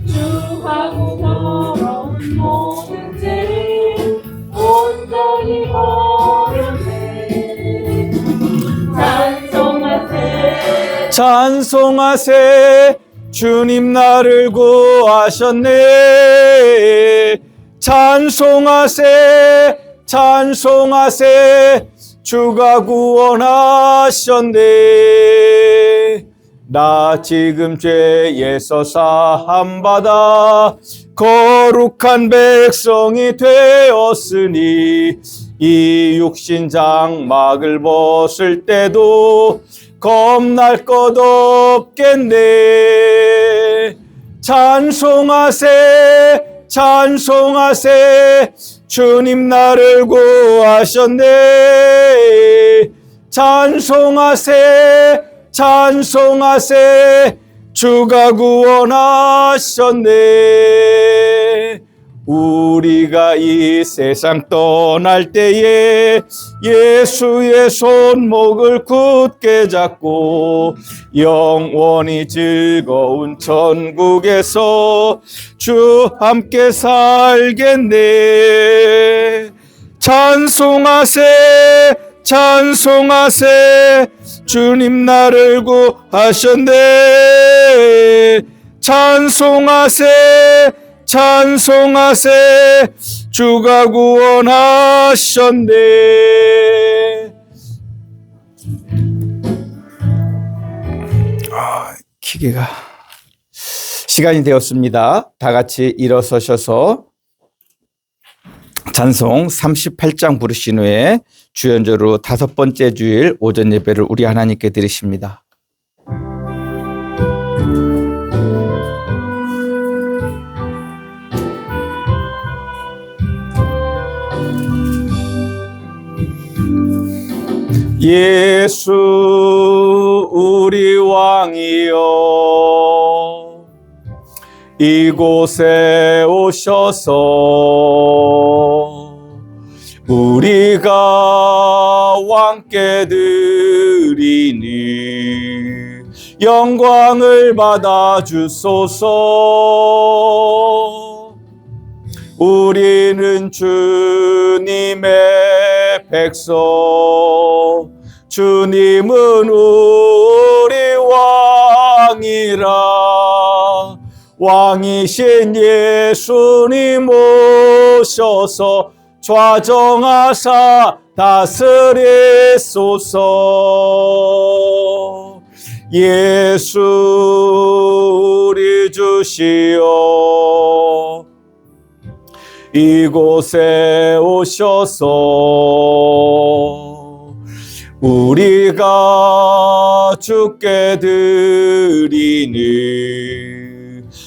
주하고 더러운 모든 죄를 온전히 버렸네. 찬송하세 찬송하세 주님 나를 구하셨네. 찬송하세 찬송하세 주가 구원하셨네. 나 지금 죄에서 사함받아 거룩한 백성이 되었으니 이 육신 장막을 벗을 때도 겁날 것 없겠네. 찬송하세 찬송하세 주님 나를 구하셨네. 찬송하세 찬송하세 주가 구원하셨네. 우리가 이 세상 떠날 때에 예수의 손목을 굳게 잡고 영원히 즐거운 천국에서 주 함께 살겠네. 찬송하세 찬송하세 주님 나를 구하셨네. 찬송하세 찬송하세 주가 구원하셨네. 기계가 시간이 되었습니다. 다 같이 일어서셔서 찬송 38장 부르신 후에 주연절로 5번째 주일 오전 예배를 우리 하나님께 드리십니다. 예수 우리 왕이여 이곳에 오셔서 우리가 왕께 드리니 영광을 받아 주소서. 우리는 주님의 백성, 주님은 우리 왕이라. 왕이신 예수님 오셔서 좌정하사 다스리소서. 예수 우리 주시여 이곳에 오셔서 우리가 주께 드리니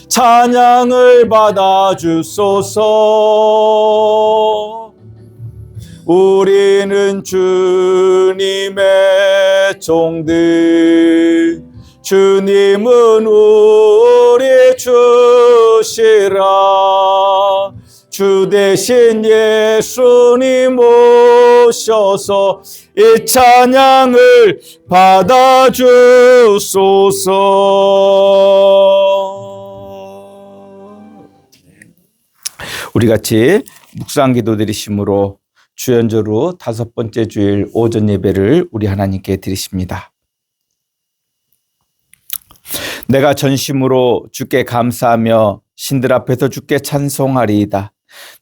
찬양을 받아 주소서. 우리는 주님의 종들, 주님은 우리 주시라. 주 대신 예수님 오셔서 이 찬양을 받아 주소서. 우리 같이 묵상 기도 드리심으로 주연절 후 5번째 주일 오전 예배를 우리 하나님께 드리십니다. 내가 전심으로 주께 감사하며 신들 앞에서 주께 찬송하리이다.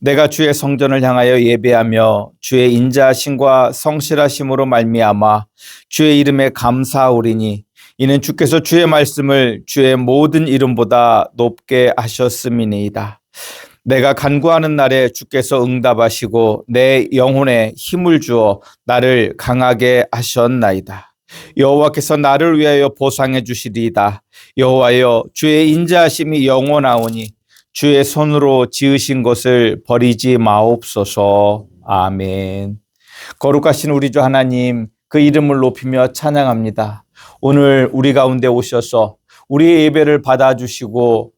내가 주의 성전을 향하여 예배하며 주의 인자하심과 성실하심으로 말미암아 주의 이름에 감사하오리니 이는 주께서 주의 말씀을 주의 모든 이름보다 높게 하셨음이니이다. 내가 간구하는 날에 주께서 응답하시고 내 영혼에 힘을 주어 나를 강하게 하셨나이다. 여호와께서 나를 위하여 보상해 주시리이다. 여호와여 주의 인자하심이 영원하오니 주의 손으로 지으신 것을 버리지 마옵소서. 아멘. 거룩하신 우리 주 하나님, 그 이름을 높이며 찬양합니다. 오늘 우리 가운데 오셔서 우리의 예배를 받아주시고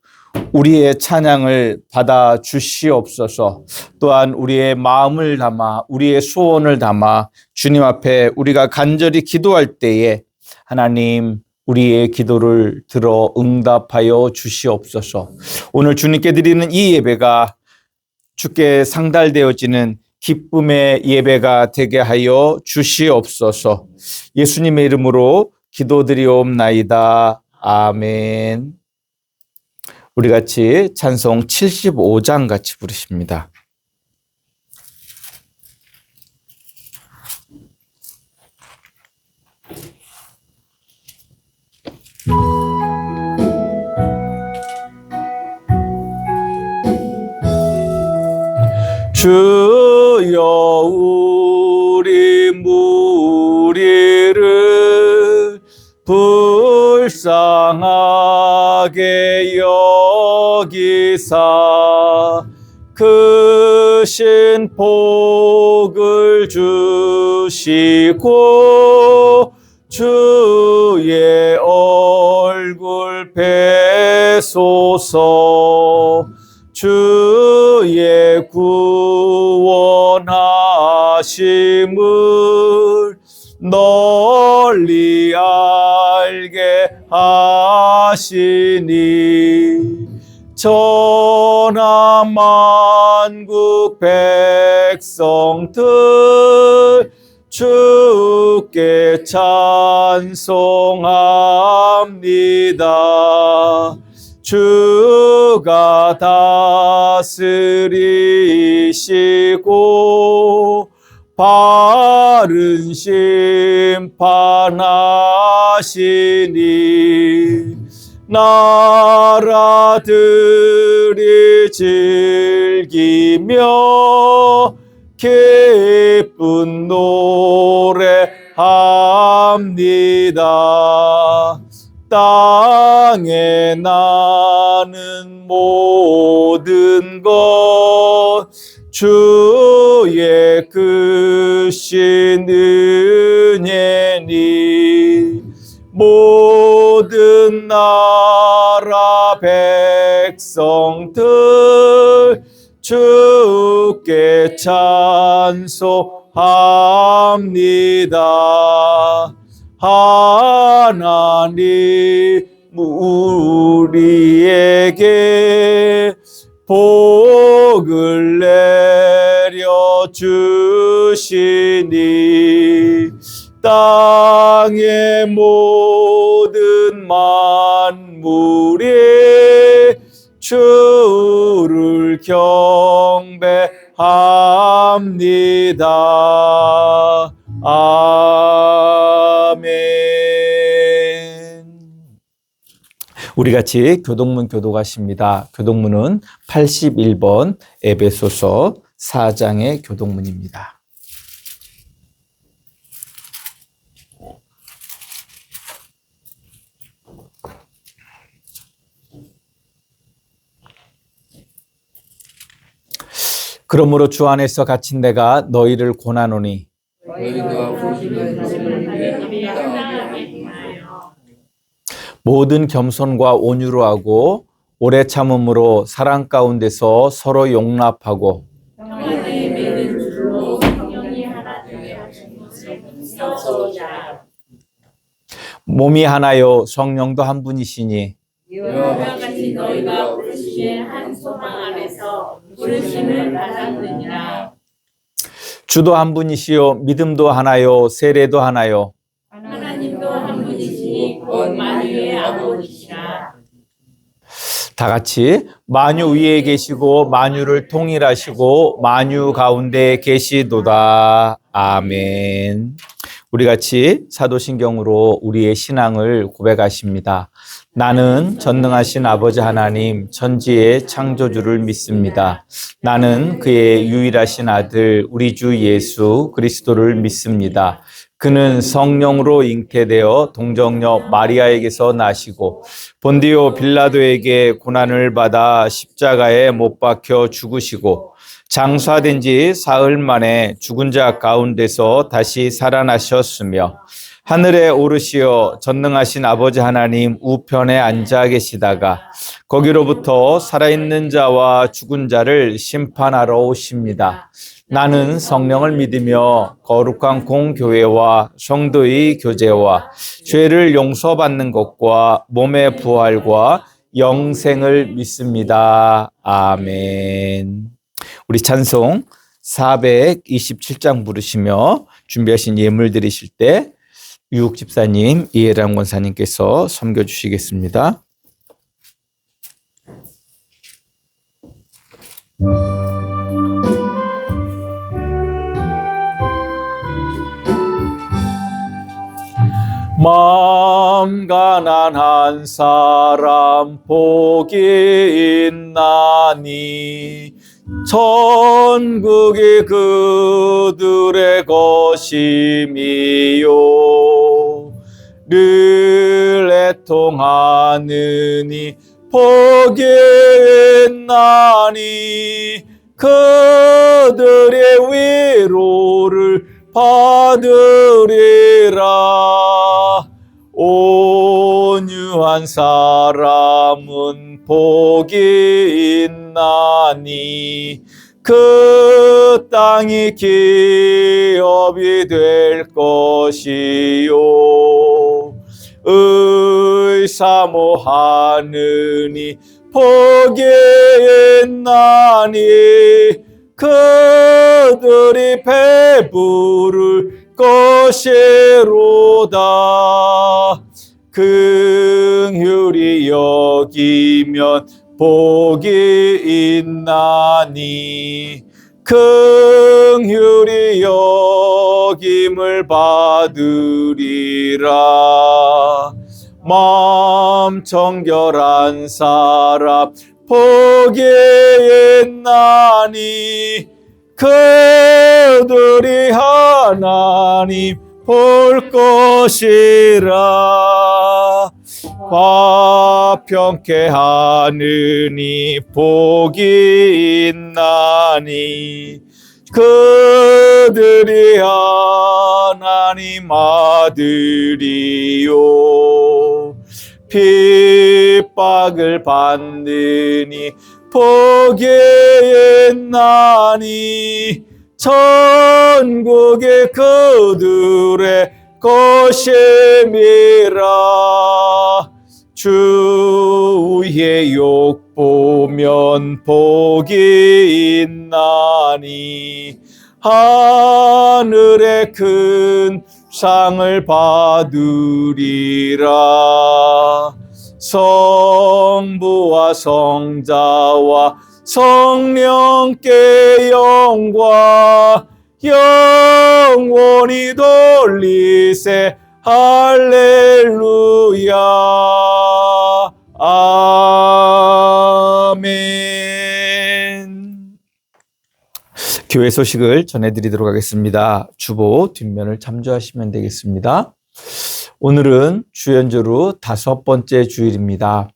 우리의 찬양을 받아 주시옵소서. 또한 우리의 마음을 담아 우리의 소원을 담아 주님 앞에 우리가 간절히 기도할 때에 하나님 우리의 기도를 들어 응답하여 주시옵소서. 오늘 주님께 드리는 이 예배가 주께 상달되어지는 기쁨의 예배가 되게 하여 주시옵소서. 예수님의 이름으로 기도드리옵나이다. 아멘. 우리 같이 찬송 75장 같이 부르십니다. 주여 우리 무리를 불쌍하게 여기사 크신 복을 주시고 주의 얼굴 뵈소서. 주의 구원하심을 널리 알게 하시니 천하만국 백성들 주께 찬송합니다. 주가 다스리시고 바른 심판하시니 나라들이 즐기며 기쁜 노래합니다. 땅에 나는 모든 것 주의 크신 은혜니 모든 나라 백성들 주께 찬송합니다. 하나님 우리에게 복을 내려주시니 땅의 모든 만물이 주를 경배합니다. 아멘. 우리 같이 교동문 교도가십니다. 교동문은 81번 에베소서 4장의 교동문입니다. 그러므로 주 안에서 갇힌 내가 너희를 권하노니 모든 겸손과 온유로 하고 오래 참음으로 사랑 가운데서 서로 용납하고 몸이 하나요 성령도 한 분이시니 이와 같이 너희가 부르심의 한 소망 안에서 부르심을 받았느니라. 주도 한 분이시요 믿음도 하나요 세례도 하나요 하나님도 한 분이시니 곧 만유의 아버지시라. 다 같이 만유 위에 계시고 만유를 통일하시고 만유 가운데 계시도다. 아멘. 우리 같이 사도신경으로 우리의 신앙을 고백하십니다. 나는 전능하신 아버지 하나님 천지의 창조주를 믿습니다. 나는 그의 유일하신 아들 우리 주 예수 그리스도를 믿습니다. 그는 성령으로 잉태되어 동정녀 마리아에게서 나시고 본디오 빌라도에게 고난을 받아 십자가에 못 박혀 죽으시고 장사된 지 사흘 만에 죽은 자 가운데서 다시 살아나셨으며 하늘에 오르시어 전능하신 아버지 하나님 우편에 앉아 계시다가 거기로부터 살아있는 자와 죽은 자를 심판하러 오십니다. 나는 성령을 믿으며 거룩한 공교회와 성도의 교제와 죄를 용서받는 것과 몸의 부활과 영생을 믿습니다. 아멘. 우리 찬송 427장 부르시며 준비하신 예물 드리실 때 유욱 집사님, 이해람 권사님께서 섬겨주시겠습니다. 마음 가난한 사람 복이 있나니 천국이 그들의 것임이요 늘 애통하느니 복이 있나니 그들의 위로를 받으리라. 온유한 사람은 복이 있나니 그 땅이 기업이 될 것이요 의사모하느니 복이 있나니 그들이 배부를 것이로다. 긍휼히 여기면 복이 있나니 긍휼히 여김을 받으리라. 마음 정결한 사람 복이 있나니 그들이 하나님 볼 것이라. 화평케 하느니 복이 있나니 그들이 하나님 아들이요 핍박을 받느니 복이 있나니 천국이 그들의 것임이라. 주의 욕 보면 복이 있나니 하늘의 큰 상을 받으리라. 성부와 성자와 성령께 영광 영원히 돌리세. 할렐루야. 아멘. 교회 소식을 전해드리도록 하겠습니다. 주보 뒷면을 참조하시면 되겠습니다. 오늘은 주연주로 5번째 주일입니다.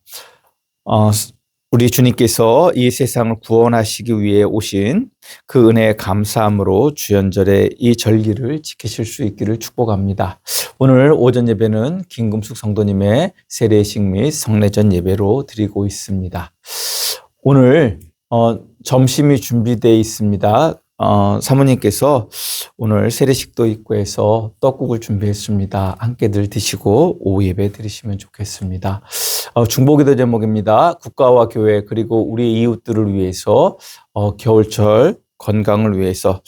우리 주님께서 이 세상을 구원하시기 위해 오신 그 은혜에 감사함으로 주연절에 이 절기를 지키실 수 있기를 축복합니다. 오늘 오전 예배는 김금숙 성도님의 세례식 및 성례전 예배로 드리고 있습니다. 오늘 점심이 준비되어 있습니다. 사모님께서 오늘 세례식도 있고 해서 떡국을 준비했습니다. 함께들 드시고 오후 예배 드리시면 좋겠습니다. 중보기도 제목입니다. 국가와 교회 그리고 우리 이웃들을 위해서 겨울철 건강을 위해서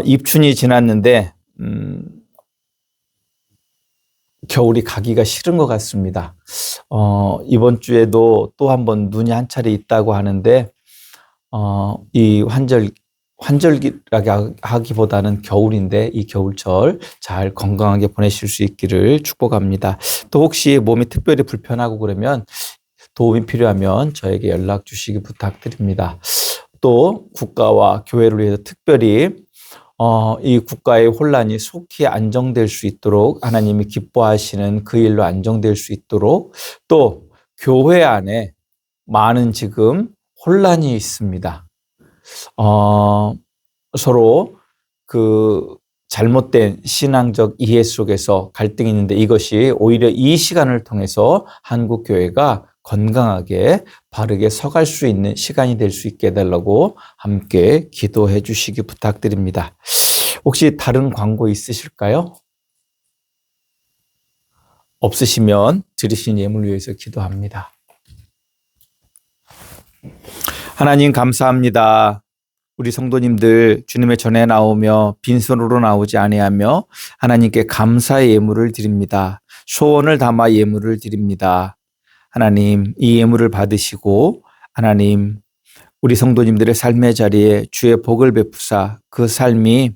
입춘이 지났는데 겨울이 가기가 싫은 것 같습니다. 이번 주에도 또 한 번 눈이 한 차례 있다고 하는데 이 환절기라고 하기보다는 겨울인데 이 겨울철 잘 건강하게 보내실 수 있기를 축복합니다. 또 혹시 몸이 특별히 불편하고 그러면 도움이 필요하면 저에게 연락 주시기 부탁드립니다. 또 국가와 교회를 위해서 특별히 이 국가의 혼란이 속히 안정될 수 있도록 하나님이 기뻐하시는 그 일로 안정될 수 있도록 또 교회 안에 많은 지금 혼란이 있습니다. 서로 그 잘못된 신앙적 이해 속에서 갈등이 있는데 이것이 오히려 이 시간을 통해서 한국 교회가 건강하게 바르게 서갈 수 있는 시간이 될 수 있게 해달라고 함께 기도해 주시기 부탁드립니다. 혹시 다른 광고 있으실까요? 없으시면 드리신 예물 위해서 기도합니다. 하나님 감사합니다. 우리 성도님들 주님의 전에 나오며 빈손으로 나오지 아니하며 하나님께 감사의 예물을 드립니다. 소원을 담아 예물을 드립니다. 하나님 이 예물을 받으시고 하나님 우리 성도님들의 삶의 자리에 주의 복을 베푸사 그 삶이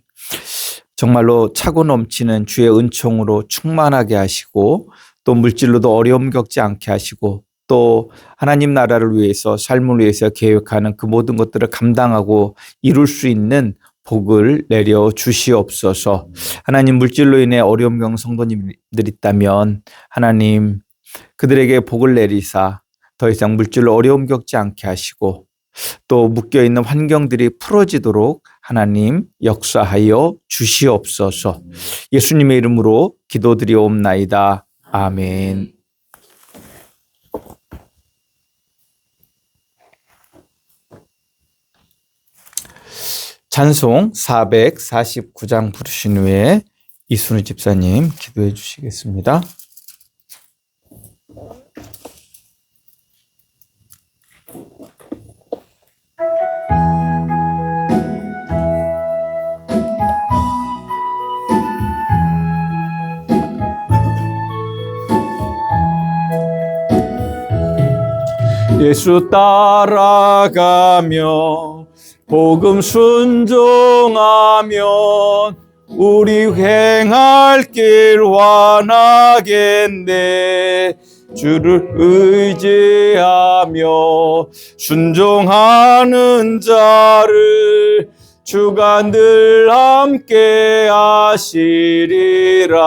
정말로 차고 넘치는 주의 은총으로 충만하게 하시고 또 물질로도 어려움 겪지 않게 하시고 또 하나님 나라를 위해서 삶을 위해서 계획하는 그 모든 것들을 감당하고 이룰 수 있는 복을 내려 주시옵소서. 하나님 물질로 인해 어려움 겪는 성도님들 있다면 하나님 그들에게 복을 내리사 더 이상 물질로 어려움 겪지 않게 하시고 또 묶여있는 환경들이 풀어지도록 하나님 역사하여 주시옵소서. 예수님의 이름으로 기도드리옵나이다. 아멘. 찬송 449장 부르신 후에 이순우 집사님 기도해 주시겠습니다. 예수 따라가며 복음 순종하면 우리 행할 길 완하겠네. 주를 의지하며 순종하는 자를 주가 늘 함께 하시리라.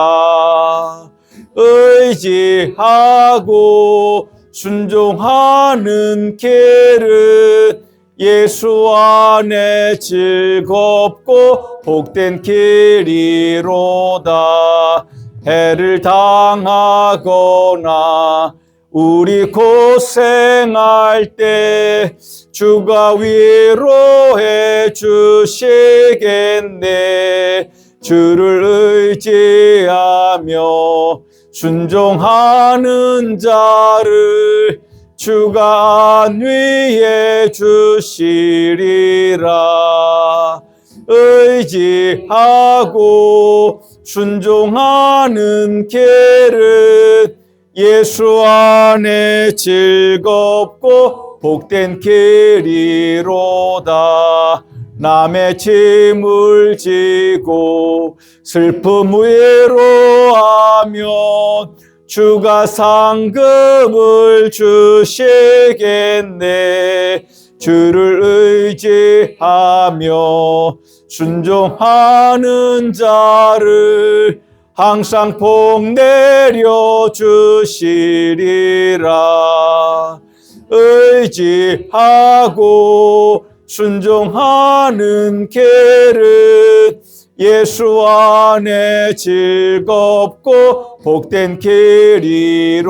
의지하고 순종하는 길은 예수 안에 즐겁고 복된 길이로다. 해를 당하거나 우리 고생할 때 주가 위로해 주시겠네. 주를 의지하며 순종하는 자를 주가 안위해 주시리라. 의지하고 순종하는 길은 예수 안에 즐겁고 복된 길이로다. 남의 짐을 지고 슬픔 위로하면 주가 상급을 주시겠네. 주를 의지하며 순종하는 자를 항상 복 내려 주시리라. 의지하고 순종하는 길은 예수 안에 즐겁고 복된 길이로다.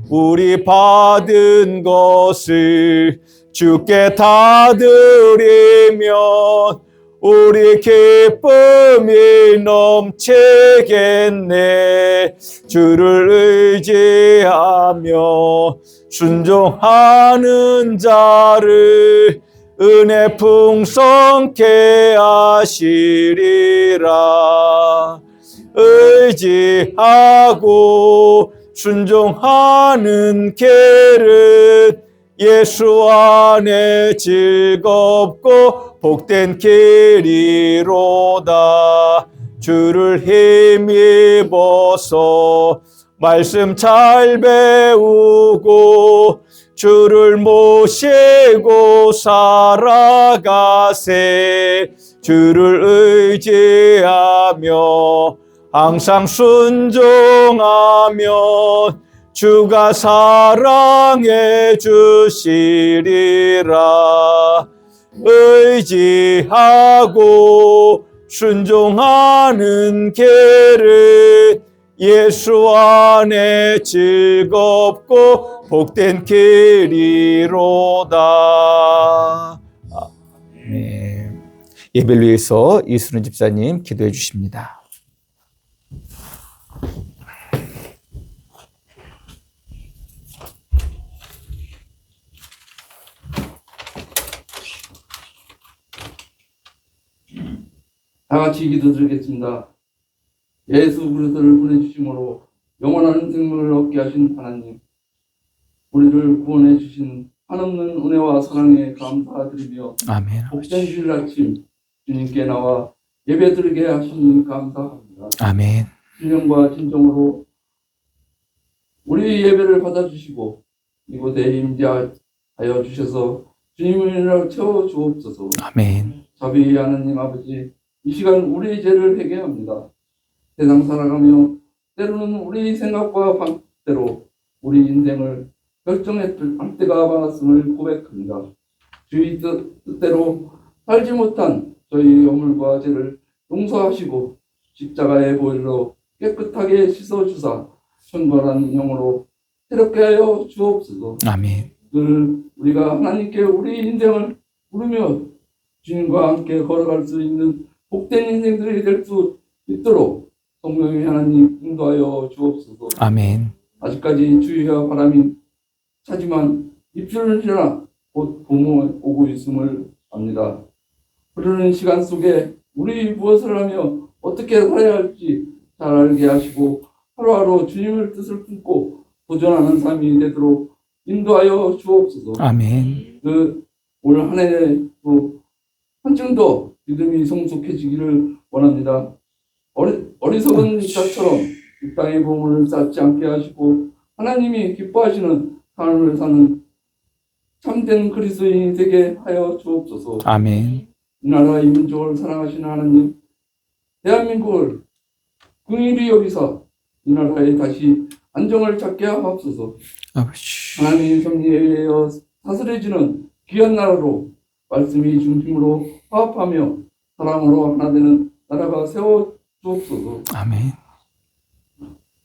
우리 받은 것을 주께 다 드리면 우리 기쁨이 넘치겠네. 주를 의지하며 순종하는 자를 은혜 풍성케 하시리라. 의지하고 순종하는 길은 예수 안에 즐겁고 복된 길이로다. 주를 힘입어서 말씀 잘 배우고 주를 모시고 살아가세. 주를 의지하며 항상 순종하면 주가 사랑해 주시리라. 의지하고 순종하는 길은 예수 안에 즐겁고 복된 길이로다. 네. 예배를 위해서 이순우 집사님 기도해 주십니다. 다 같이 기도드리겠습니다. 예수 그리스도를 보내주심으로 영원한 생명을 얻게 하신 하나님, 우리를 구원해 주신 한없는 은혜와 사랑에 감사드리며 아멘. 복된 주일 아침 주님께 나와 예배드리게 하시니 감사합니다. 아멘. 신령과 진정으로 우리 예배를 받아주시고 이곳에 임재하여 주셔서 주님을 채워 주옵소서. 아멘. 자비 하나님 아버지, 이 시간 우리의 죄를 회개합니다. 세상 살아가며 때로는 우리 생각과 방대로 우리 인생을 결정할 때가 많았음을 고백합니다. 주의 뜻대로 살지 못한 저희 허물과 죄를 용서하시고 십자가의 보혈로 깨끗하게 씻어주사 천벌한 영으로 새롭게 하여 주옵소서. 아멘. 늘 우리가 하나님께 우리 인생을 부르며 주님과 함께 걸어갈 수 있는 복된 인생들이 될 수 있도록 성령의 하나님 인도하여 주옵소서. 아멘. 아직까지 주의와 바람이 차지만 입술은 지나 곧 봄이 오고 있음을 압니다. 흐르는 시간 속에 우리 무엇을 하며 어떻게 살아야 할지 잘 알게 하시고 하루하루 주님의 뜻을 품고 도전하는 삶이 되도록 인도하여 주옵소서. 아멘. 올 한 해도 한층 더 믿음이 성숙해지기를 원합니다. 어리석은 자처럼 이 땅의 보물을 쌓지 않게 하시고 하나님이 기뻐하시는 삶을 사는 참된 그리스도인이 되게 하여 주옵소서. 아멘. 이 나라 이 민족을 사랑하시는 하나님, 대한민국을 긍휼히 여기서 이 나라에 다시 안정을 찾게 하옵소서. 아버지. 하나님의 섭리에 의하여 다스려지는 귀한 나라로 말씀이 중심으로 화합하며 사랑으로 하나 되는 나라가 세워 주옵소서. 아멘.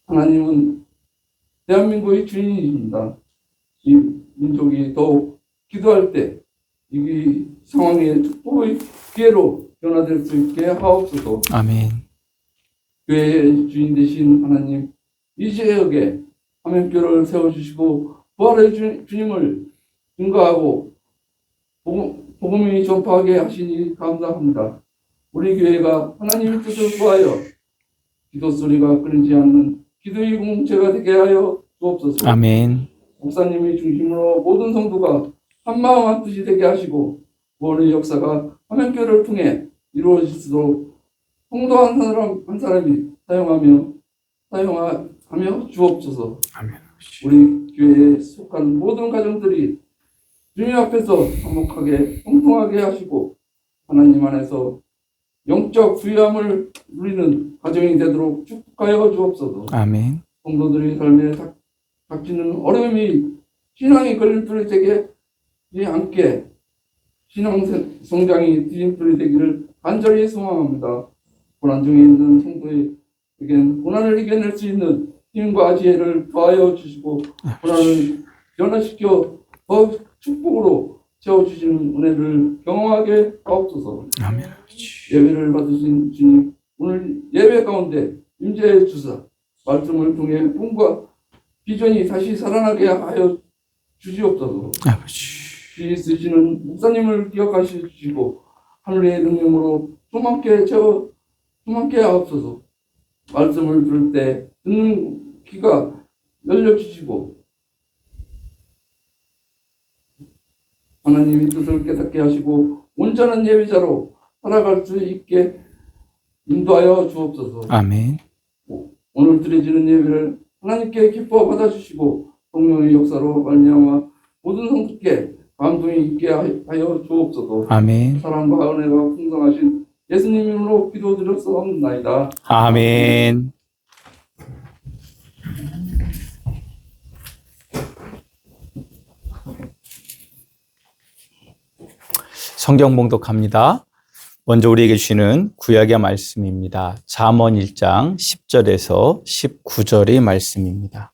하나님은 대한민국의 주인이십니다. 이 민족이 더욱 기도할 때 이 상황의 축복의 기회로 변화될 수 있게 하옵소서. 아멘. 교회의 주인 되신 하나님, 이 지역에 화면교를 세워주시고 부활의 주님을 증거하고 복음이 전파하게 하시니 감사합니다. 우리 교회가 하나님의 뜻을 구하여 기도 소리가 끊이지 않는 기도의 공동체가 되게 하여 주옵소서. 아멘. 목사님의 중심으로 모든 성도가 한마음 한뜻이 되게 하시고 구원의 역사가 화면교를 통해 이루어질수록 성도 한 사람이 사용하며 주옵소서. 아멘. 우리 교회에 속한 모든 가정들이 주님 앞에서 화목하게 통통하게 하시고 하나님 안에서 영적 부유함을 누리는 가정이 되도록 축복하여 주옵소서. 아멘. 성도들의 삶에 닥치는 어려움이 신앙의 걸림돌이 되게 않게 신앙 성장이 뒤짐돌이 되기를 간절히 소망합니다. 고난 중에 있는 성도에겐 고난을 이겨낼 수 있는 힘과 지혜를 더하여 주시고 고난을 변화시켜 더 축복으로 채워주시는 은혜를 경험하게 하옵소서. 아멘. 예배를 받으신 주님, 오늘 예배 가운데 임재해 주사 말씀을 통해 꿈과 비전이 다시 살아나게 하여 주시옵소서. 아버지. 주의 쓰시는 목사님을 기억하시고 하늘의 능력으로 소망케 하옵소서. 말씀을 들을 때 듣는 귀가 열려주시고 하나님의 뜻을 깨닫게 하시고 온전한 예배자로 살아갈 수 있게 인도하여 주옵소서. 아멘. 오늘 드려지는 예배를 하나님께 기뻐 받아주시고 성령의 역사로 말미암아 모든 성도께 감동이 있게 하여 주옵소서. 아멘. 사랑과 은혜가 풍성하신 예수님 이름으로 기도드렸사옵나이다. 아멘. 성경 봉독합니다. 먼저 우리에게 주시는 구약의 말씀입니다. 잠언 1장 10절에서 19절의 말씀입니다.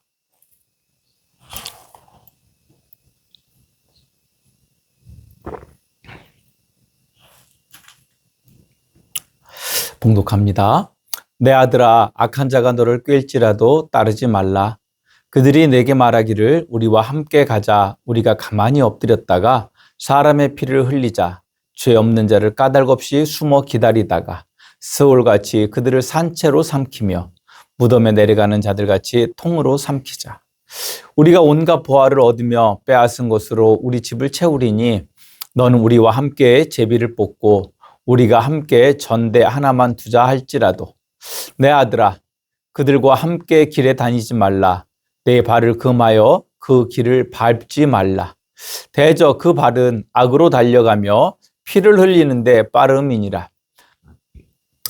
봉독합니다. 내 아들아, 악한 자가 너를 꾀일지라도 따르지 말라. 그들이 내게 말하기를 우리와 함께 가자. 우리가 가만히 엎드렸다가 사람의 피를 흘리자. 죄 없는 자를 까닭없이 숨어 기다리다가 스올같이 그들을 산채로 삼키며 무덤에 내려가는 자들같이 통으로 삼키자. 우리가 온갖 보화를 얻으며 빼앗은 것으로 우리 집을 채우리니 너는 우리와 함께 제비를 뽑고 우리가 함께 전대 하나만 두자 할지라도 내 아들아, 그들과 함께 길에 다니지 말라. 내 발을 금하여 그 길을 밟지 말라. 대저 그 발은 악으로 달려가며 피를 흘리는데 빠름이니라.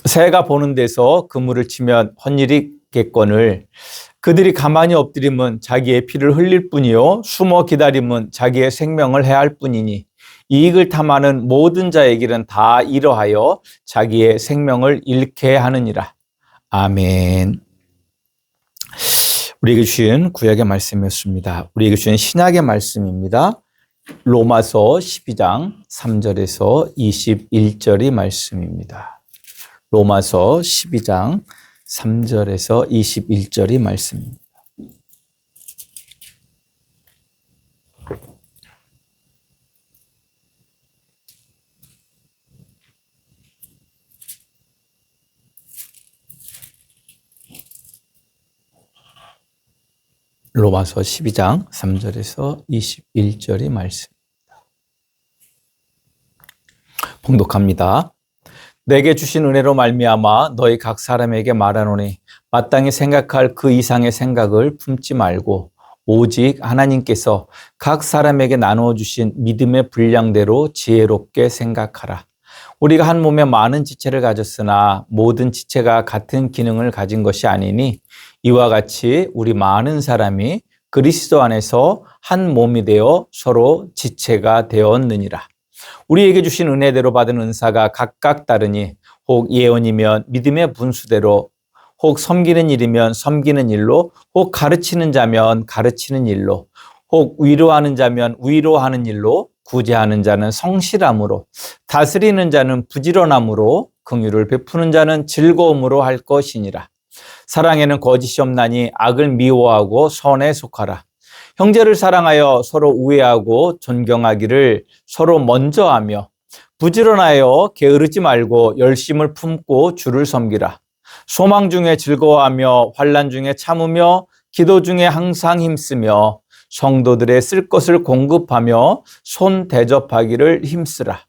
새가 보는 데서 그물을 치면 헛일이겠거늘 그들이 가만히 엎드림은 자기의 피를 흘릴 뿐이요 숨어 기다림은 자기의 생명을 해할 뿐이니 이익을 탐하는 모든 자의 길은 다 이러하여 자기의 생명을 잃게 하느니라. 아멘. 우리에게 주신 구약의 말씀이었습니다. 우리에게 주신 신약의 말씀입니다. 로마서 12장 3절에서 21절의 말씀입니다. 로마서 12장 3절에서 21절의 말씀입니다. 로마서 12장 3절에서 21절의 말씀입니다. 봉독합니다. 내게 주신 은혜로 말미암아 너희 각 사람에게 말하노니 마땅히 생각할 그 이상의 생각을 품지 말고 오직 하나님께서 각 사람에게 나누어 주신 믿음의 분량대로 지혜롭게 생각하라. 우리가 한 몸에 많은 지체를 가졌으나 모든 지체가 같은 기능을 가진 것이 아니니 이와 같이 우리 많은 사람이 그리스도 안에서 한 몸이 되어 서로 지체가 되었느니라. 우리에게 주신 은혜대로 받은 은사가 각각 다르니 혹 예언이면 믿음의 분수대로, 혹 섬기는 일이면 섬기는 일로, 혹 가르치는 자면 가르치는 일로, 혹 위로하는 자면 위로하는 일로, 구제하는 자는 성실함으로, 다스리는 자는 부지런함으로, 긍휼을 베푸는 자는 즐거움으로 할 것이니라. 사랑에는 거짓이 없나니 악을 미워하고 선에 속하라. 형제를 사랑하여 서로 우애하고 존경하기를 서로 먼저 하며 부지런하여 게으르지 말고 열심을 품고 주를 섬기라. 소망 중에 즐거워하며 환난 중에 참으며 기도 중에 항상 힘쓰며 성도들의 쓸 것을 공급하며 손 대접하기를 힘쓰라.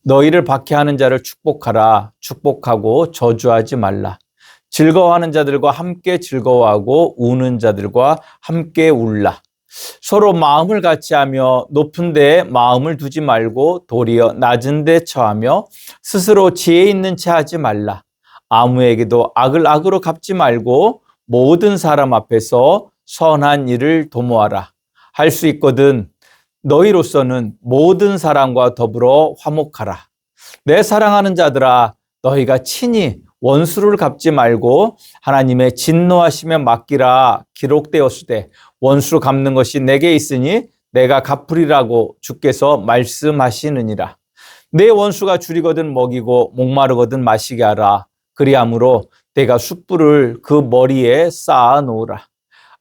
너희를 박해하는 자를 축복하라. 축복하고 저주하지 말라. 즐거워하는 자들과 함께 즐거워하고 우는 자들과 함께 울라. 서로 마음을 같이 하며 높은 데에 마음을 두지 말고 도리어 낮은 데 처하며 스스로 지혜 있는 채 하지 말라. 아무에게도 악을 악으로 갚지 말고 모든 사람 앞에서 선한 일을 도모하라. 할 수 있거든 너희로서는 모든 사람과 더불어 화목하라. 내 사랑하는 자들아, 너희가 친히 원수를 갚지 말고 하나님의 진노하심에 맡기라. 기록되었으되 원수를 갚는 것이 내게 있으니 내가 갚으리라고 주께서 말씀하시느니라. 내 원수가 줄이거든 먹이고 목마르거든 마시게 하라. 그리함으로 내가 숯불을 그 머리에 쌓아 놓으라.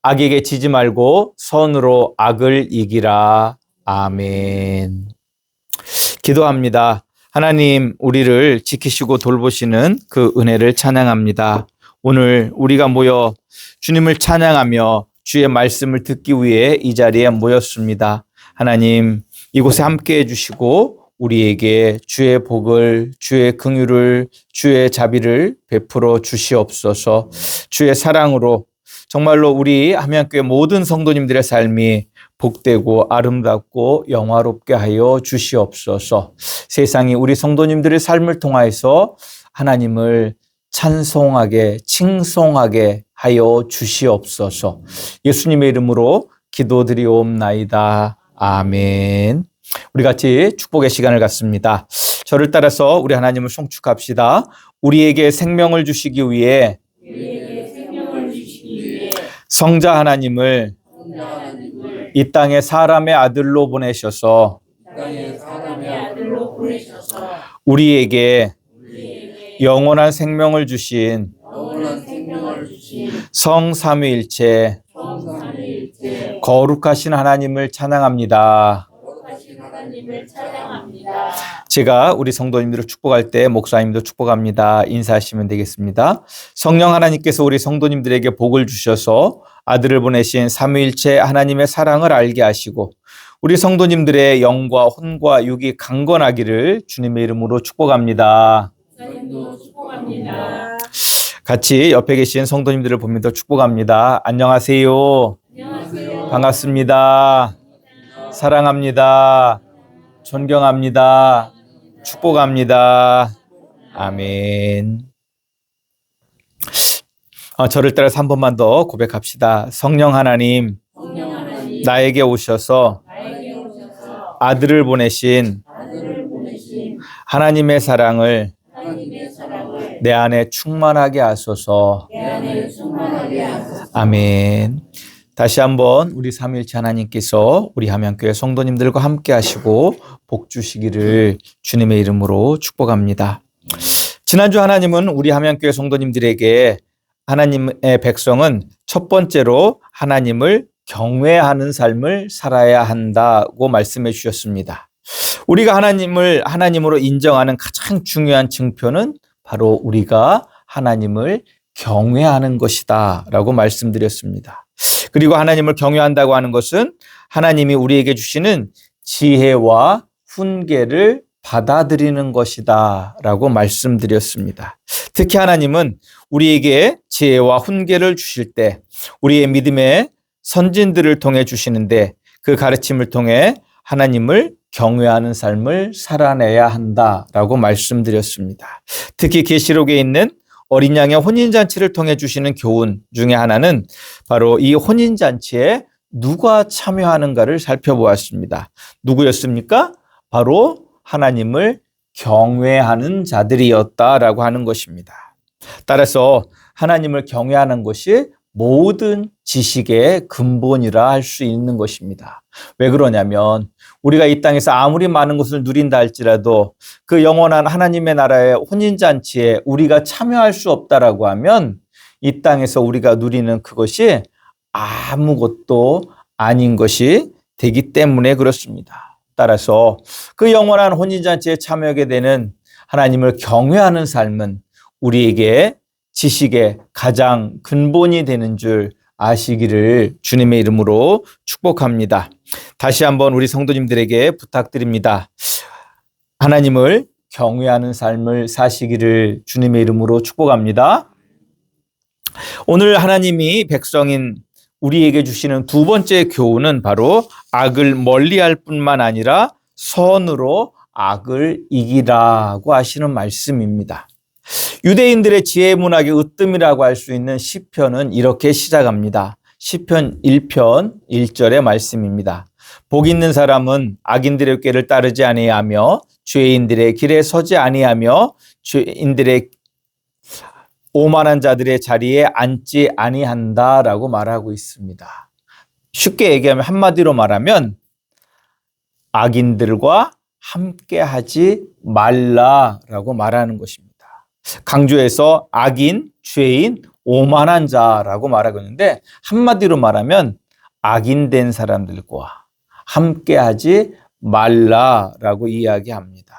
악에게 지지 말고 선으로 악을 이기라. 아멘. 기도합니다. 하나님, 우리를 지키시고 돌보시는 그 은혜를 찬양합니다. 오늘 우리가 모여 주님을 찬양하며 주의 말씀을 듣기 위해 이 자리에 모였습니다. 하나님, 이곳에 함께해 주시고 우리에게 주의 복을, 주의 긍휼을, 주의 자비를 베풀어 주시옵소서. 주의 사랑으로 정말로 우리 함양교회 모든 성도님들의 삶이 복되고 아름답고 영화롭게 하여 주시옵소서. 세상이 우리 성도님들의 삶을 통하여서 하나님을 찬송하게, 칭송하게 하여 주시옵소서. 예수님의 이름으로 기도드리옵나이다. 아멘. 우리 같이 축복의 시간을 갖습니다. 저를 따라서 우리 하나님을 송축합시다. 우리에게 생명을 주시기 위해 성자 하나님을 이 땅에 사람의 아들로 보내셔서 우리에게 영원한 생명을 주신 성삼위일체 거룩하신 하나님을 찬양합니다. 제가 우리 성도님들을 축복할 때 목사님도 축복합니다. 인사하시면 되겠습니다. 성령 하나님께서 우리 성도님들에게 복을 주셔서 아들을 보내신 삼위일체 하나님의 사랑을 알게 하시고 우리 성도님들의 영과 혼과 육이 강건하기를 주님의 이름으로 축복합니다. 같이 옆에 계신 성도님들을 보면서 축복합니다. 안녕하세요. 반갑습니다. 사랑합니다. 존경합니다. 축복합니다. 아멘. 저를 따라서 한 번만 더 고백합시다. 성령 하나님, 나에게 오셔서 아들을 보내신 하나님의 사랑을 내 안에 충만하게 하소서. 아멘. 다시 한번 우리 삼위일체 하나님께서 우리 함양교회 성도님들과 함께 하시고 복 주시기를 주님의 이름으로 축복합니다. 지난주 하나님은 우리 함양교회 성도님들에게 하나님의 백성은 첫 번째로 하나님을 경외하는 삶을 살아야 한다고 말씀해 주셨습니다. 우리가 하나님을 하나님으로 인정하는 가장 중요한 증표는 바로 우리가 하나님을 경외하는 것이다 라고 말씀드렸습니다. 그리고 하나님을 경외한다고 하는 것은 하나님이 우리에게 주시는 지혜와 훈계를 받아들이는 것이다 라고 말씀드렸습니다. 특히 하나님은 우리에게 지혜와 훈계를 주실 때 우리의 믿음의 선진들을 통해 주시는데 그 가르침을 통해 하나님을 경외하는 삶을 살아내야 한다라고 말씀드렸습니다. 특히 계시록에 있는 어린 양의 혼인잔치를 통해 주시는 교훈 중에 하나는 바로 이 혼인잔치에 누가 참여하는가를 살펴보았습니다. 누구였습니까? 바로 하나님을 경외하는 자들이었다라고 하는 것입니다. 따라서 하나님을 경외하는 것이 모든 지식의 근본이라 할 수 있는 것입니다. 왜 그러냐면 우리가 이 땅에서 아무리 많은 것을 누린다 할지라도 그 영원한 하나님의 나라의 혼인잔치에 우리가 참여할 수 없다라고 하면 이 땅에서 우리가 누리는 그것이 아무것도 아닌 것이 되기 때문에 그렇습니다. 따라서 그 영원한 혼인잔치에 참여하게 되는 하나님을 경외하는 삶은 우리에게 지식의 가장 근본이 되는 줄 아시기를 주님의 이름으로 축복합니다. 다시 한번 우리 성도님들에게 부탁드립니다. 하나님을 경외하는 삶을 사시기를 주님의 이름으로 축복합니다. 오늘 하나님이 백성인 우리에게 주시는 두 번째 교훈은 바로 악을 멀리할 뿐만 아니라 선으로 악을 이기라고 하시는 말씀입니다. 유대인들의 지혜 문학의 으뜸이라고 할 수 있는 시편은 이렇게 시작합니다. 시편 1편 1절의 말씀입니다. 복 있는 사람은 악인들의 꾀를 따르지 아니하며 죄인들의 길에 서지 아니하며 죄인들의 오만한 자들의 자리에 앉지 아니한다라고 말하고 있습니다. 쉽게 얘기하면 한마디로 말하면 악인들과 함께하지 말라라고 말하는 것입니다. 강조해서 악인, 죄인, 오만한 자라고 말하고 있는데 한마디로 말하면 악인된 사람들과 함께하지 말라라고 이야기합니다.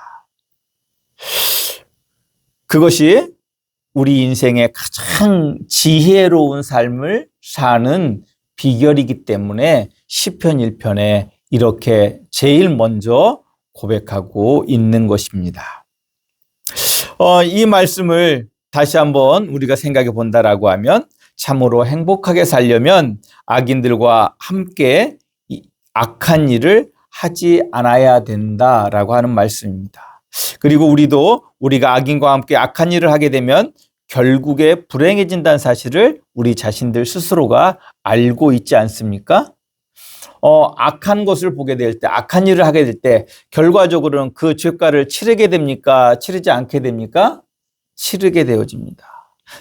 그것이 우리 인생의 가장 지혜로운 삶을 사는 비결이기 때문에 시편 1편에 이렇게 제일 먼저 고백하고 있는 것입니다. 이 말씀을 다시 한번 우리가 생각해 본다라고 하면 참으로 행복하게 살려면 악인들과 함께 악한 일을 하지 않아야 된다라고 하는 말씀입니다. 그리고 우리가 악인과 함께 악한 일을 하게 되면 결국에 불행해진다는 사실을 우리 자신들 스스로가 알고 있지 않습니까? 악한 것을 보게 될 때, 악한 일을 하게 될 때 결과적으로는 그 죄가를 치르게 됩니까? 치르지 않게 됩니까? 치르게 되어집니다.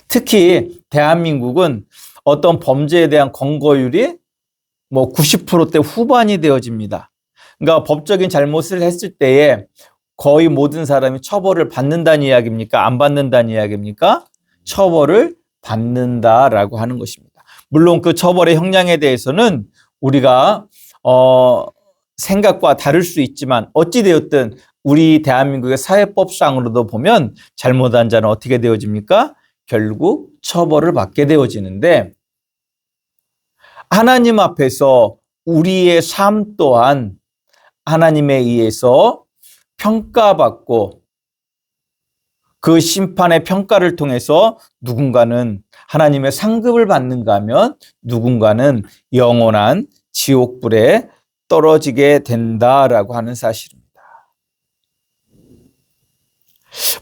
특히 대한민국은 어떤 범죄에 대한 검거율이 90%대 후반이 되어집니다. 그러니까 법적인 잘못을 했을 때에 거의 모든 사람이 처벌을 받는다는 이야기입니까? 안 받는다는 이야기입니까? 처벌을 받는다라고 하는 것입니다. 물론 그 처벌의 형량에 대해서는 우리가 생각과 다를 수 있지만 어찌되었든 우리 대한민국의 사회법상으로도 보면 잘못한 자는 어떻게 되어집니까? 결국 처벌을 받게 되어지는데 하나님 앞에서 우리의 삶 또한 하나님에 의해서 평가받고 그 심판의 평가를 통해서 누군가는 하나님의 상급을 받는가 하면 누군가는 영원한 지옥불에 떨어지게 된다라고 하는 사실입니다.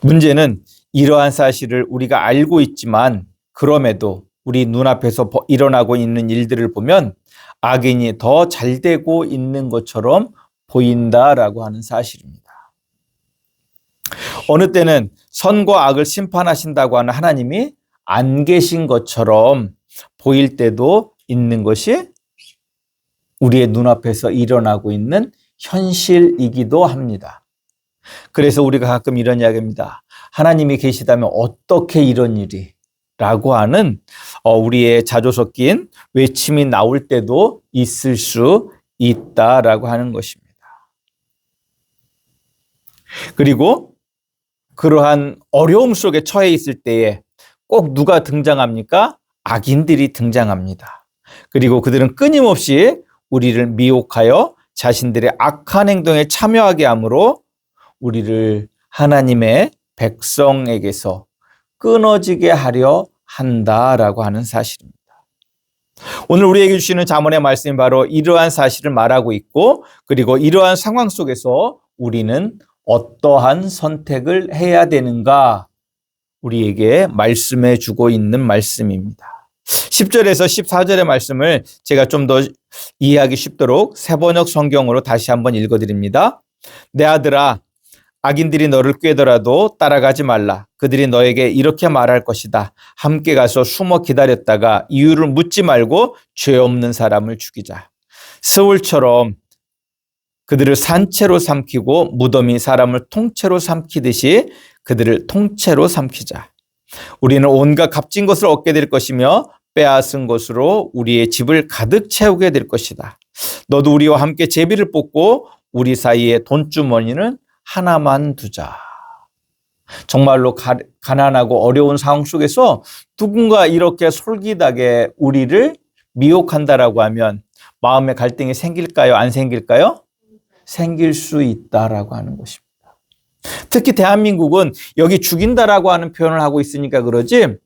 문제는 이러한 사실을 우리가 알고 있지만 그럼에도 우리 눈앞에서 일어나고 있는 일들을 보면 악인이 더 잘되고 있는 것처럼 보인다라고 하는 사실입니다. 어느 때는 선과 악을 심판하신다고 하는 하나님이 안 계신 것처럼 보일 때도 있는 것이 우리의 눈앞에서 일어나고 있는 현실이기도 합니다. 그래서 우리가 가끔 이런 이야기입니다. 하나님이 계시다면 어떻게 이런 일이? 라고 하는 우리의 자조 섞인 외침이 나올 때도 있을 수 있다라고 하는 것입니다. 그리고 그러한 어려움 속에 처해 있을 때에 꼭 누가 등장합니까? 악인들이 등장합니다. 그리고 그들은 끊임없이 우리를 미혹하여 자신들의 악한 행동에 참여하게 함으로 우리를 하나님의 백성에게서 끊어지게 하려 한다라고 하는 사실입니다. 오늘 우리에게 주시는 잠언의 말씀이 바로 이러한 사실을 말하고 있고 그리고 이러한 상황 속에서 우리는 어떠한 선택을 해야 되는가 우리에게 말씀해 주고 있는 말씀입니다. 10절에서 14절의 말씀을 제가 좀 더 이해하기 쉽도록 새번역 성경으로 다시 한번 읽어드립니다. 내 아들아 악인들이 너를 꾀더라도 따라가지 말라. 그들이 너에게 이렇게 말할 것이다. 함께 가서 숨어 기다렸다가 이유를 묻지 말고 죄 없는 사람을 죽이자. 스울처럼 그들을 산채로 삼키고 무덤이 사람을 통째로 삼키듯이 그들을 통째로 삼키자. 우리는 온갖 값진 것을 얻게 될 것이며 빼앗은 것으로 우리의 집을 가득 채우게 될 것이다. 너도 우리와 함께 제비를 뽑고 우리 사이에 돈주머니는 하나만 두자. 정말로 가난하고 어려운 상황 속에서 누군가 이렇게 솔깃하게 우리를 미혹한다라고 하면 마음의 갈등이 생길까요? 안 생길까요? 생길 수 있다라고 하는 것입니다. 특히 대한민국은 여기 죽인다라고 하는 표현을 하고 있으니까 그러지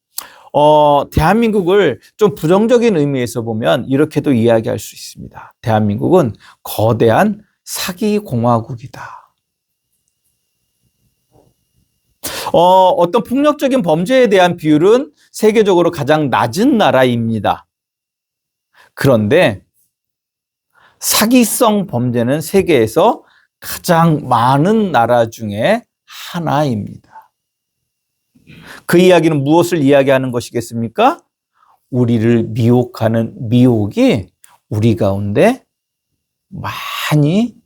대한민국을 좀 부정적인 의미에서 보면 이렇게도 이야기할 수 있습니다. 대한민국은 거대한 사기 공화국이다. 어떤 폭력적인 범죄에 대한 비율은 세계적으로 가장 낮은 나라입니다. 그런데 사기성 범죄는 세계에서 가장 많은 나라 중에 하나입니다. 그 이야기는 무엇을 이야기하는 것이겠습니까? 우리를 미혹하는 미혹이 우리 가운데 많이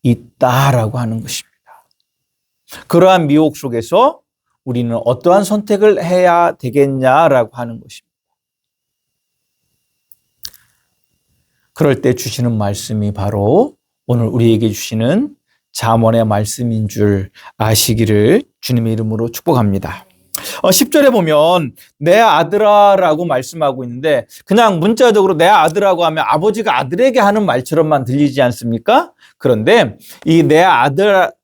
있다라고 하는 것입니다. 그러한 미혹 속에서 우리는 어떠한 선택을 해야 되겠냐라고 하는 것입니다. 그럴 때 주시는 말씀이 바로 오늘 우리에게 주시는 잠언의 말씀인 줄 아시기를 주님의 이름으로 축복합니다. 10절에 보면 내 아들아라고 말씀하고 있는데 그냥 문자적으로 내 아들하고 하면 아버지가 아들에게 하는 말처럼만 들리지 않습니까? 그런데 이 내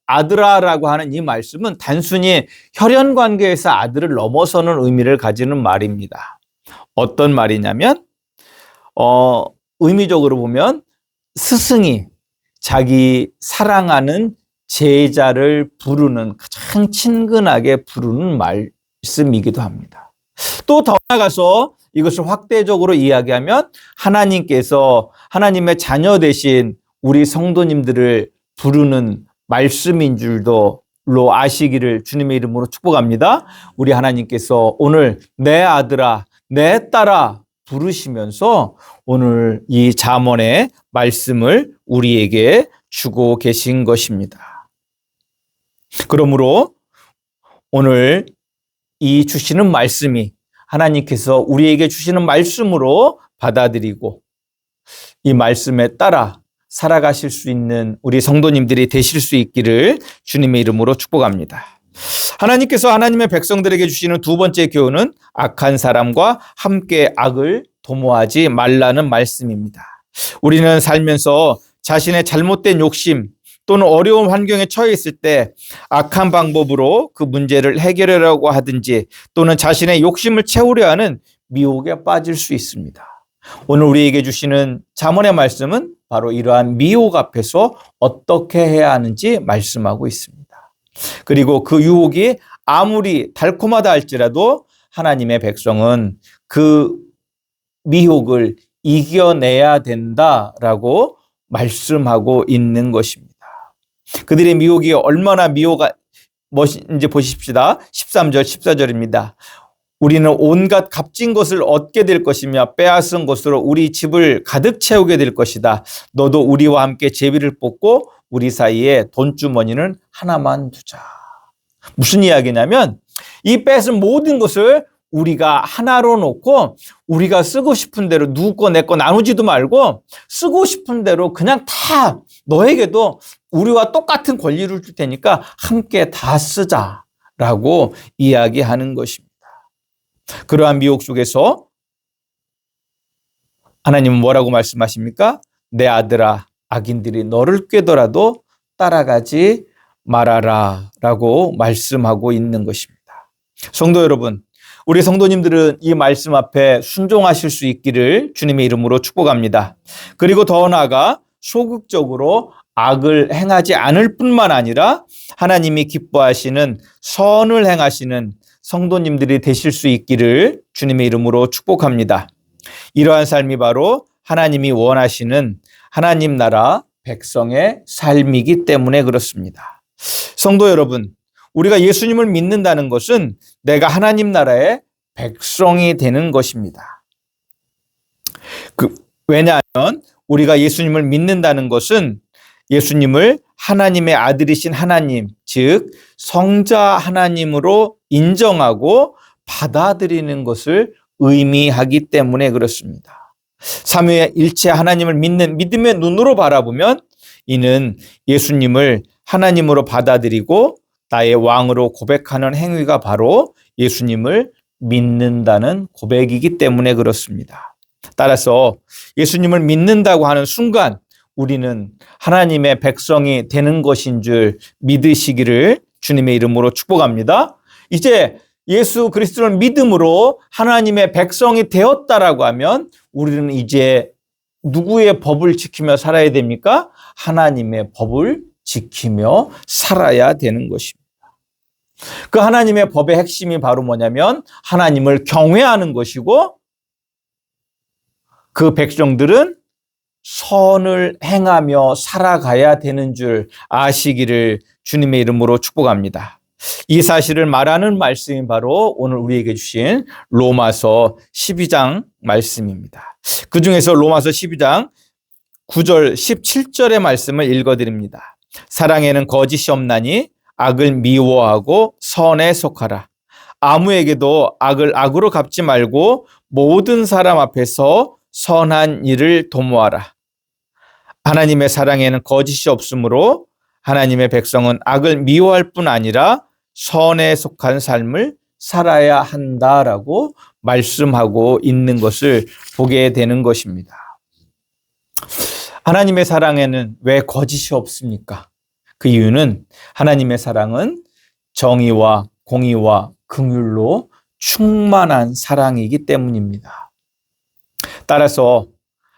아들아라고 하는 이 말씀은 단순히 혈연 관계에서 아들을 넘어서는 의미를 가지는 말입니다. 어떤 말이냐면 의미적으로 보면 스승이 자기 사랑하는 제자를 부르는 가장 친근하게 부르는 말씀이기도 합니다. 또 더 나아가서 이것을 확대적으로 이야기하면 하나님께서 하나님의 자녀 되신 우리 성도님들을 부르는 말씀인 줄도 아시기를 주님의 이름으로 축복합니다. 우리 하나님께서 오늘 내 아들아, 내 딸아 부르시면서 오늘 이 잠언의 말씀을 우리에게 주고 계신 것입니다. 그러므로 오늘 이 주시는 말씀이 하나님께서 우리에게 주시는 말씀으로 받아들이고 이 말씀에 따라 살아가실 수 있는 우리 성도님들이 되실 수 있기를 주님의 이름으로 축복합니다. 하나님께서 하나님의 백성들에게 주시는 두 번째 교훈은 악한 사람과 함께 악을 도모하지 말라는 말씀입니다. 우리는 살면서 자신의 잘못된 욕심 또는 어려운 환경에 처해 있을 때 악한 방법으로 그 문제를 해결하려고 하든지 또는 자신의 욕심을 채우려 하는 미혹에 빠질 수 있습니다. 오늘 우리에게 주시는 잠언의 말씀은 바로 이러한 미혹 앞에서 어떻게 해야 하는지 말씀하고 있습니다. 그리고 그 유혹이 아무리 달콤하다 할지라도 하나님의 백성은 그 미혹을 이겨내야 된다라고 말씀하고 있는 것입니다. 그들의 미혹이 얼마나 무엇인지 보십시다. 13절, 14절입니다. 우리는 온갖 값진 것을 얻게 될 것이며 빼앗은 것으로 우리 집을 가득 채우게 될 것이다. 너도 우리와 함께 제비를 뽑고 우리 사이에 돈주머니는 하나만 두자. 무슨 이야기냐면 이 뺏은 모든 것을 우리가 하나로 놓고 우리가 쓰고 싶은 대로 누구 거 내 거 나누지도 말고 쓰고 싶은 대로 그냥 다 너에게도 우리와 똑같은 권리를 줄 테니까 함께 다 쓰자라고 이야기하는 것입니다. 그러한 미혹 속에서 하나님은 뭐라고 말씀하십니까? 내 아들아, 악인들이 너를 꾀더라도 따라가지 말아라 라고 말씀하고 있는 것입니다. 성도 여러분, 우리 성도님들은 이 말씀 앞에 순종하실 수 있기를 주님의 이름으로 축복합니다. 그리고 더 나아가 소극적으로 악을 행하지 않을 뿐만 아니라 하나님이 기뻐하시는 선을 행하시는 성도님들이 되실 수 있기를 주님의 이름으로 축복합니다. 이러한 삶이 바로 하나님이 원하시는 하나님 나라 백성의 삶이기 때문에 그렇습니다. 성도 여러분, 우리가 예수님을 믿는다는 것은 내가 하나님 나라의 백성이 되는 것입니다. 왜냐하면 우리가 예수님을 믿는다는 것은 예수님을 하나님의 아들이신 하나님, 즉 성자 하나님으로 인정하고 받아들이는 것을 의미하기 때문에 그렇습니다. 삼위일체 하나님을 믿는 믿음의 눈으로 바라보면 이는 예수님을 하나님으로 받아들이고 나의 왕으로 고백하는 행위가 바로 예수님을 믿는다는 고백이기 때문에 그렇습니다. 따라서 예수님을 믿는다고 하는 순간 우리는 하나님의 백성이 되는 것인 줄 믿으시기를 주님의 이름으로 축복합니다. 이제 예수 그리스도를 믿음으로 하나님의 백성이 되었다라고 하면 우리는 이제 누구의 법을 지키며 살아야 됩니까? 하나님의 법을 지키며 살아야 되는 것입니다. 그 하나님의 법의 핵심이 바로 뭐냐면 하나님을 경외하는 것이고 그 백성들은 선을 행하며 살아가야 되는 줄 아시기를 주님의 이름으로 축복합니다. 이 사실을 말하는 말씀이 바로 오늘 우리에게 주신 로마서 12장 말씀입니다. 그 중에서 로마서 12장 9절 17절의 말씀을 읽어드립니다. 사랑에는 거짓이 없나니 악을 미워하고 선에 속하라. 아무에게도 악을 악으로 갚지 말고 모든 사람 앞에서 선한 일을 도모하라. 하나님의 사랑에는 거짓이 없으므로 하나님의 백성은 악을 미워할 뿐 아니라 선에 속한 삶을 살아야 한다라고 말씀하고 있는 것을 보게 되는 것입니다. 하나님의 사랑에는 왜 거짓이 없습니까? 그 이유는 하나님의 사랑은 정의와 공의와 긍휼로 충만한 사랑이기 때문입니다. 따라서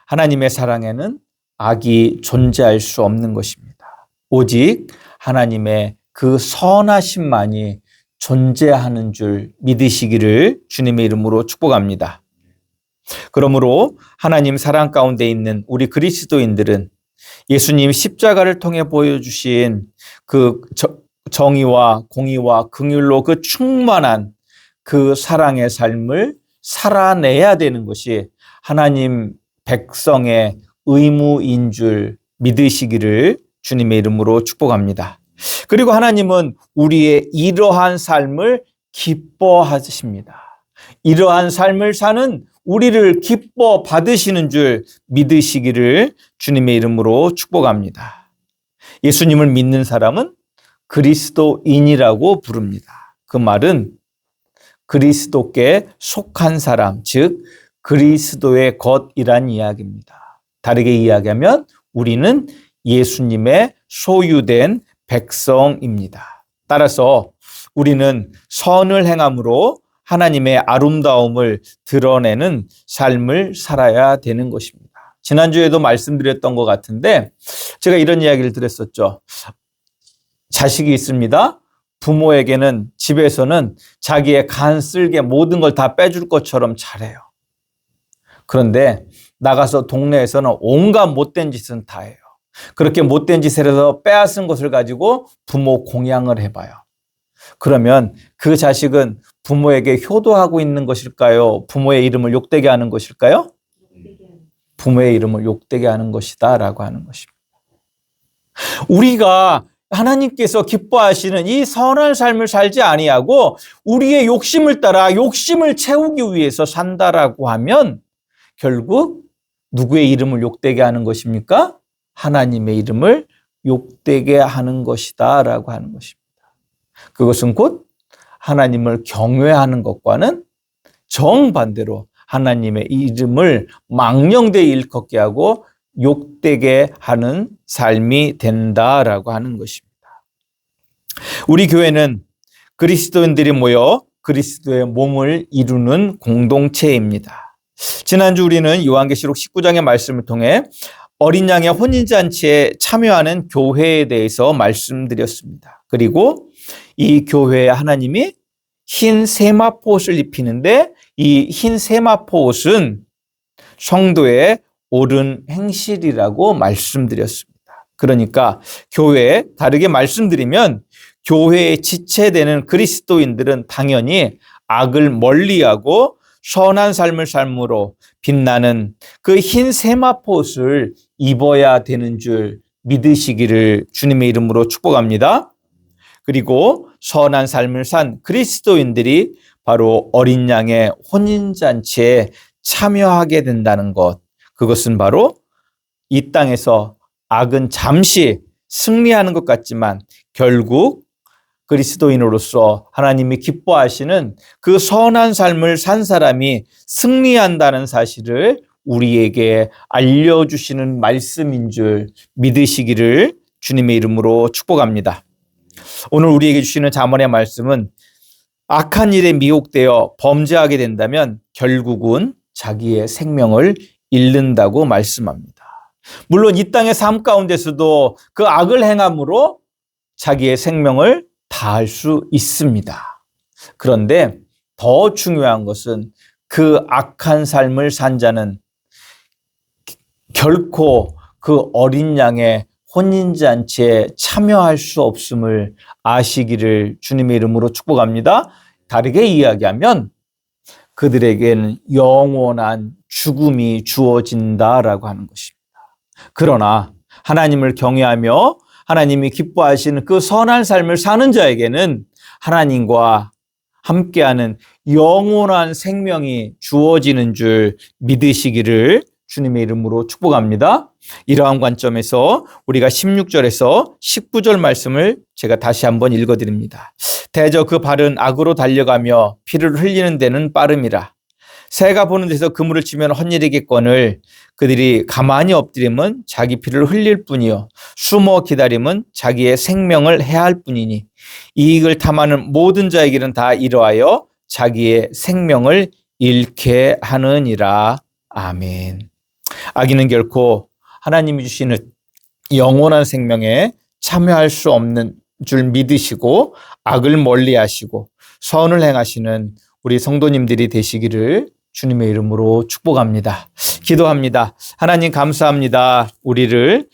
하나님의 사랑에는 악이 존재할 수 없는 것입니다. 오직 하나님의 그 선하심만이 존재하는 줄 믿으시기를 주님의 이름으로 축복합니다. 그러므로 하나님 사랑 가운데 있는 우리 그리스도인들은 예수님 십자가를 통해 보여주신 그 정의와 공의와 긍휼로 그 충만한 그 사랑의 삶을 살아내야 되는 것이 하나님 백성의 의무인 줄 믿으시기를 주님의 이름으로 축복합니다. 그리고 하나님은 우리의 이러한 삶을 기뻐하십니다. 이러한 삶을 사는 우리를 기뻐 받으시는 줄 믿으시기를 주님의 이름으로 축복합니다. 예수님을 믿는 사람은 그리스도인이라고 부릅니다. 그 말은 그리스도께 속한 사람, 즉 그리스도의 것이란 이야기입니다. 다르게 이야기하면 우리는 예수님의 소유된 백성입니다. 따라서 우리는 선을 행함으로 하나님의 아름다움을 드러내는 삶을 살아야 되는 것입니다. 지난주에도 말씀드렸던 것 같은데 제가 이런 이야기를 드렸었죠. 자식이 있습니다. 부모에게는 집에서는 자기의 간쓸게 모든 걸 다 빼줄 것처럼 잘해요. 그런데 나가서 동네에서는 온갖 못된 짓은 다 해요. 그렇게 못된 짓을 해서 빼앗은 것을 가지고 부모 공양을 해봐요. 그러면 그 자식은 부모에게 효도하고 있는 것일까요? 부모의 이름을 욕되게 하는 것일까요? 부모의 이름을 욕되게 하는 것이다 라고 하는 것입니다. 우리가 하나님께서 기뻐하시는 이 선한 삶을 살지 아니하고 우리의 욕심을 따라 욕심을 채우기 위해서 산다라고 하면 결국 누구의 이름을 욕되게 하는 것입니까? 하나님의 이름을 욕되게 하는 것이다 라고 하는 것입니다. 그것은 곧 하나님을 경외하는 것과는 정반대로 하나님의 이름을 망령되이 일컫게 하고 욕되게 하는 삶이 된다라고 하는 것입니다. 우리 교회는 그리스도인들이 모여 그리스도의 몸을 이루는 공동체입니다. 지난주 우리는 요한계시록 19장의 말씀을 통해 어린 양의 혼인잔치에 참여하는 교회에 대해서 말씀드렸습니다. 그리고 이 교회에 하나님이 흰 세마포옷을 입히는데 이 흰 세마포옷은 성도의 옳은 행실이라고 말씀드렸습니다. 그러니까 교회에 다르게 말씀드리면 교회에 지체되는 그리스도인들은 당연히 악을 멀리하고 선한 삶을 삶으로 빛나는 그 흰 세마포옷을 입어야 되는 줄 믿으시기를 주님의 이름으로 축복합니다. 그리고 선한 삶을 산 그리스도인들이 바로 어린 양의 혼인잔치에 참여하게 된다는 것. 그것은 바로 이 땅에서 악은 잠시 승리하는 것 같지만 결국 그리스도인으로서 하나님이 기뻐하시는 그 선한 삶을 산 사람이 승리한다는 사실을 우리에게 알려주시는 말씀인 줄 믿으시기를 주님의 이름으로 축복합니다. 오늘 우리에게 주시는 잠언의 말씀은 악한 일에 미혹되어 범죄하게 된다면 결국은 자기의 생명을 잃는다고 말씀합니다. 물론 이 땅의 삶 가운데서도 그 악을 행함으로 자기의 생명을 다할 수 있습니다. 그런데 더 중요한 것은 그 악한 삶을 산 자는 결코 그 어린 양의 혼인잔치에 참여할 수 없음을 아시기를 주님의 이름으로 축복합니다. 다르게 이야기하면 그들에게는 영원한 죽음이 주어진다라고 하는 것입니다. 그러나 하나님을 경외하며 하나님이 기뻐하시는 그 선한 삶을 사는 자에게는 하나님과 함께하는 영원한 생명이 주어지는 줄 믿으시기를 주님의 이름으로 축복합니다. 이러한 관점에서 우리가 16절에서 19절 말씀을 제가 다시 한번 읽어드립니다. 대저 그 발은 악으로 달려가며 피를 흘리는 데는 빠름이라. 새가 보는 데서 그물을 치면 헛일이겠거늘 그들이 가만히 엎드리면 자기 피를 흘릴 뿐이요 숨어 기다림은 자기의 생명을 해할 뿐이니 이익을 탐하는 모든 자에게는 다 이러하여 자기의 생명을 잃게 하느니라. 아멘. 악인은 결코 하나님이 주시는 영원한 생명에 참여할 수 없는 줄 믿으시고 악을 멀리하시고 선을 행하시는 우리 성도님들이 되시기를 주님의 이름으로 축복합니다. 기도합니다. 하나님 감사합니다. 우리를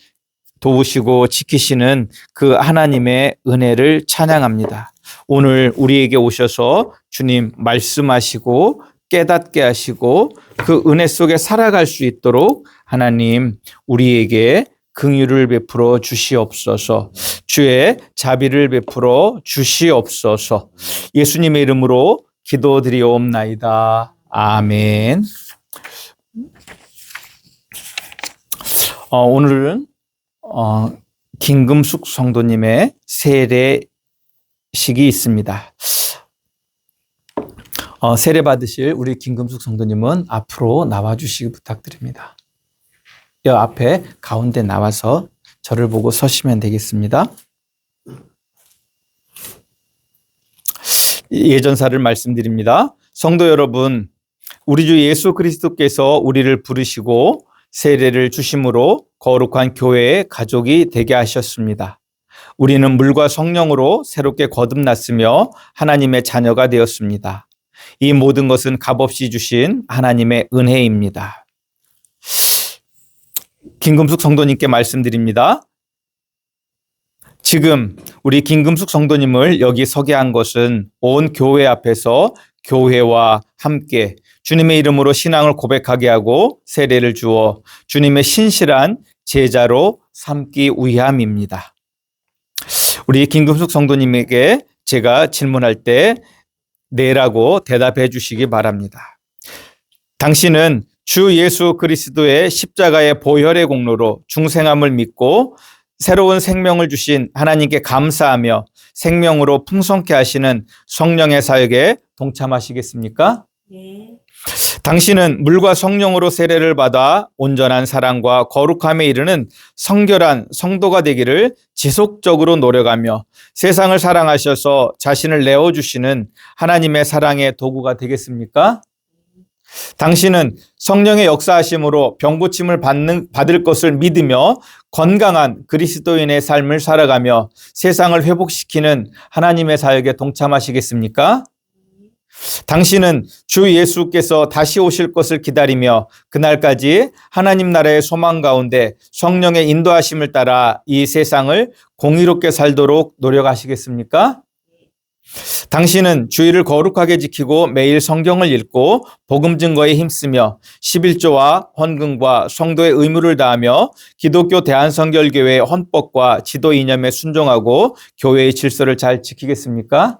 도우시고 지키시는 그 하나님의 은혜를 찬양합니다. 오늘 우리에게 오셔서 주님 말씀하시고 깨닫게 하시고 그 은혜 속에 살아갈 수 있도록 하나님 우리에게 긍휼을 베풀어 주시옵소서. 주의 자비를 베풀어 주시옵소서. 예수님의 이름으로 기도드리옵나이다. 아멘. 오늘은 김금숙 성도님의 세례식이 있습니다. 세례 받으실 우리 김금숙 성도님은 앞으로 나와주시기 부탁드립니다. 여 앞에 가운데 나와서 저를 보고 서시면 되겠습니다. 예전사를 말씀드립니다. 성도 여러분, 우리 주 예수 그리스도께서 우리를 부르시고 세례를 주심으로 거룩한 교회의 가족이 되게 하셨습니다. 우리는 물과 성령으로 새롭게 거듭났으며 하나님의 자녀가 되었습니다. 이 모든 것은 값없이 주신 하나님의 은혜입니다. 김금숙 성도님께 말씀드립니다. 지금 우리 김금숙 성도님을 여기 서게 한 것은 온 교회 앞에서 교회와 함께 주님의 이름으로 신앙을 고백하게 하고 세례를 주어 주님의 신실한 제자로 삼기 위함입니다. 우리 김금숙 성도님에게 제가 질문할 때 네라고 대답해 주시기 바랍니다. 당신은 주 예수 그리스도의 십자가의 보혈의 공로로 중생함을 믿고 새로운 생명을 주신 하나님께 감사하며 생명으로 풍성케 하시는 성령의 사역에 동참하시겠습니까? 네. 당신은 물과 성령으로 세례를 받아 온전한 사랑과 거룩함에 이르는 성결한 성도가 되기를 지속적으로 노력하며 세상을 사랑하셔서 자신을 내어주시는 하나님의 사랑의 도구가 되겠습니까? 당신은 성령의 역사하심으로 병고침을 받을 것을 믿으며 건강한 그리스도인의 삶을 살아가며 세상을 회복시키는 하나님의 사역에 동참하시겠습니까? 당신은 주 예수께서 다시 오실 것을 기다리며 그날까지 하나님 나라의 소망 가운데 성령의 인도하심을 따라 이 세상을 공의롭게 살도록 노력하시겠습니까? 당신은 주의를 거룩하게 지키고 매일 성경을 읽고 복음 증거에 힘쓰며 11조와 헌금과 성도의 의무를 다하며 기독교 대한성결교회의 헌법과 지도 이념에 순종하고 교회의 질서를 잘 지키겠습니까?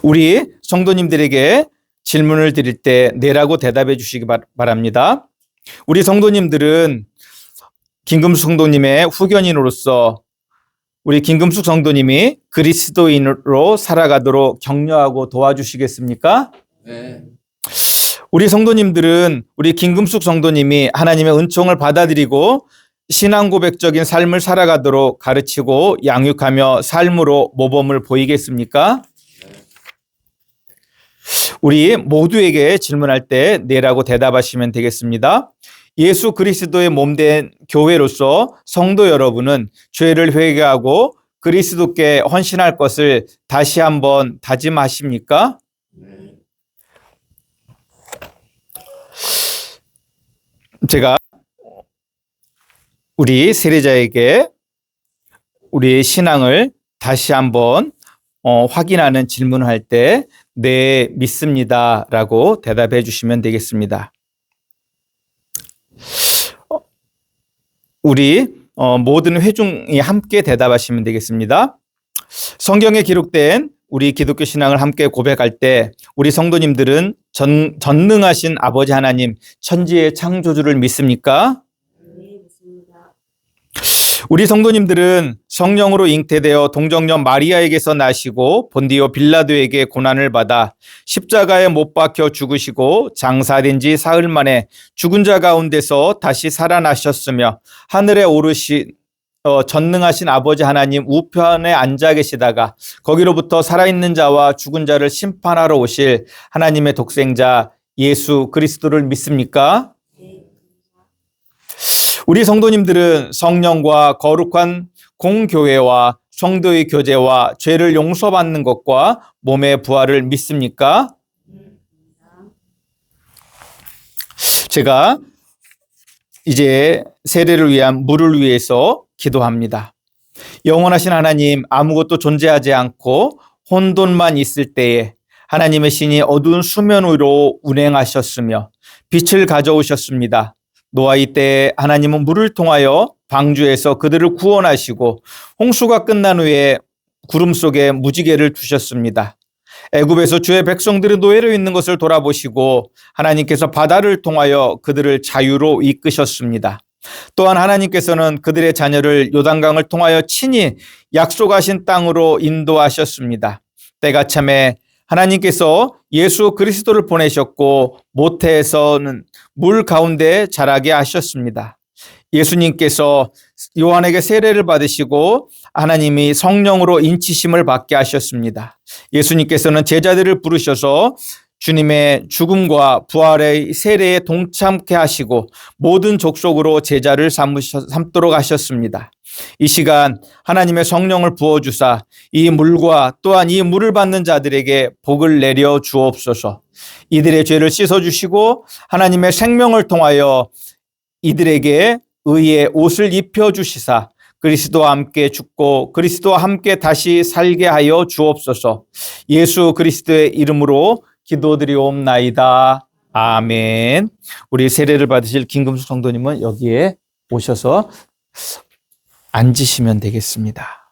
우리 성도님들에게 질문을 드릴 때 네라고 대답해 주시기 바랍니다. 우리 성도님들은 김금숙 성도님의 후견인으로서 우리 김금숙 성도님이 그리스도인으로 살아가도록 격려하고 도와주시겠습니까? 네. 우리 성도님들은 우리 김금숙 성도님이 하나님의 은총을 받아들이고 신앙 고백적인 삶을 살아가도록 가르치고 양육하며 삶으로 모범을 보이겠습니까? 우리 모두에게 질문할 때 네라고 대답하시면 되겠습니다. 예수 그리스도의 몸된 교회로서 성도 여러분은 죄를 회개하고 그리스도께 헌신할 것을 다시 한번 다짐하십니까? 제가 우리 세례자에게 우리의 신앙을 다시 한번 확인하는 질문을 할 때 네, 믿습니다 라고 대답해 주시면 되겠습니다. 우리 모든 회중이 함께 대답하시면 되겠습니다. 성경에 기록된 우리 기독교 신앙을 함께 고백할 때 우리 성도님들은 전능하신 아버지 하나님 천지의 창조주를 믿습니까? 네, 믿습니다. 우리 성도님들은 성령으로 잉태되어 동정녀 마리아에게서 나시고 본디오 빌라도에게 고난을 받아 십자가에 못 박혀 죽으시고 장사된 지 사흘 만에 죽은 자 가운데서 다시 살아나셨으며 하늘에 오르신 전능하신 아버지 하나님 우편에 앉아 계시다가 거기로부터 살아있는 자와 죽은 자를 심판하러 오실 하나님의 독생자 예수 그리스도를 믿습니까? 우리 성도님들은 성령과 거룩한 공교회와 성도의 교제와 죄를 용서받는 것과 몸의 부활을 믿습니까? 제가 이제 세례를 위한 물을 위해서 기도합니다. 영원하신 하나님, 아무것도 존재하지 않고 혼돈만 있을 때에 하나님의 신이 어두운 수면 위로 운행하셨으며 빛을 가져오셨습니다. 노아의 때에 하나님은 물을 통하여 방주에서 그들을 구원하시고 홍수가 끝난 후에 구름 속에 무지개를 두셨습니다. 애굽에서 주의 백성들이 노예로 있는 것을 돌아보시고 하나님께서 바다를 통하여 그들을 자유로 이끄셨습니다. 또한 하나님께서는 그들의 자녀를 요단강을 통하여 친히 약속하신 땅으로 인도하셨습니다. 때가 참에 하나님께서 예수 그리스도를 보내셨고 모태에서는 물 가운데 자라게 하셨습니다. 예수님께서 요한에게 세례를 받으시고 하나님이 성령으로 인치심을 받게 하셨습니다. 예수님께서는 제자들을 부르셔서 주님의 죽음과 부활의 세례에 동참케 하시고 모든 족속으로 제자를 삼도록 하셨습니다. 이 시간 하나님의 성령을 부어주사 이 물과 또한 이 물을 받는 자들에게 복을 내려 주옵소서. 이들의 죄를 씻어주시고 하나님의 생명을 통하여 이들에게 의의 옷을 입혀주시사 그리스도와 함께 죽고 그리스도와 함께 다시 살게 하여 주옵소서. 예수 그리스도의 이름으로 기도드리옵나이다. 아멘. 우리 세례를 받으실 김금숙 성도님은 여기에 오셔서 앉으시면 되겠습니다.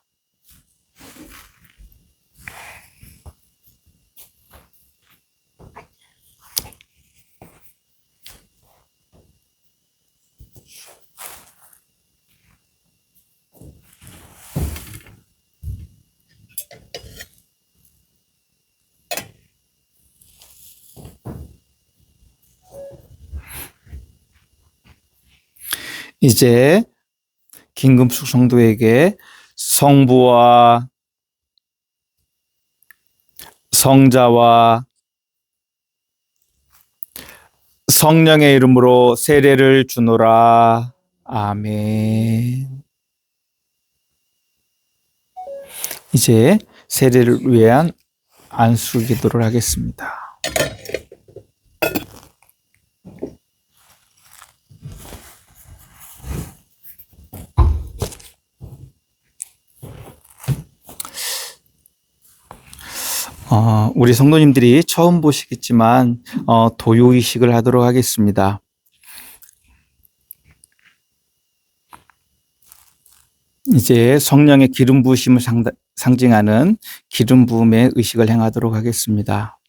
이제 김금숙 성도에게 성부와 성자와 성령의 이름으로 세례를 주노라. 아멘. 이제 세례를 위한 안수 기도를 하겠습니다. 우리 성도님들이 처음 보시겠지만 도요이식을 하도록 하겠습니다. 이제 성령의 기름 부으심을 상징하는 기름 부음의 의식을 행하도록 하겠습니다.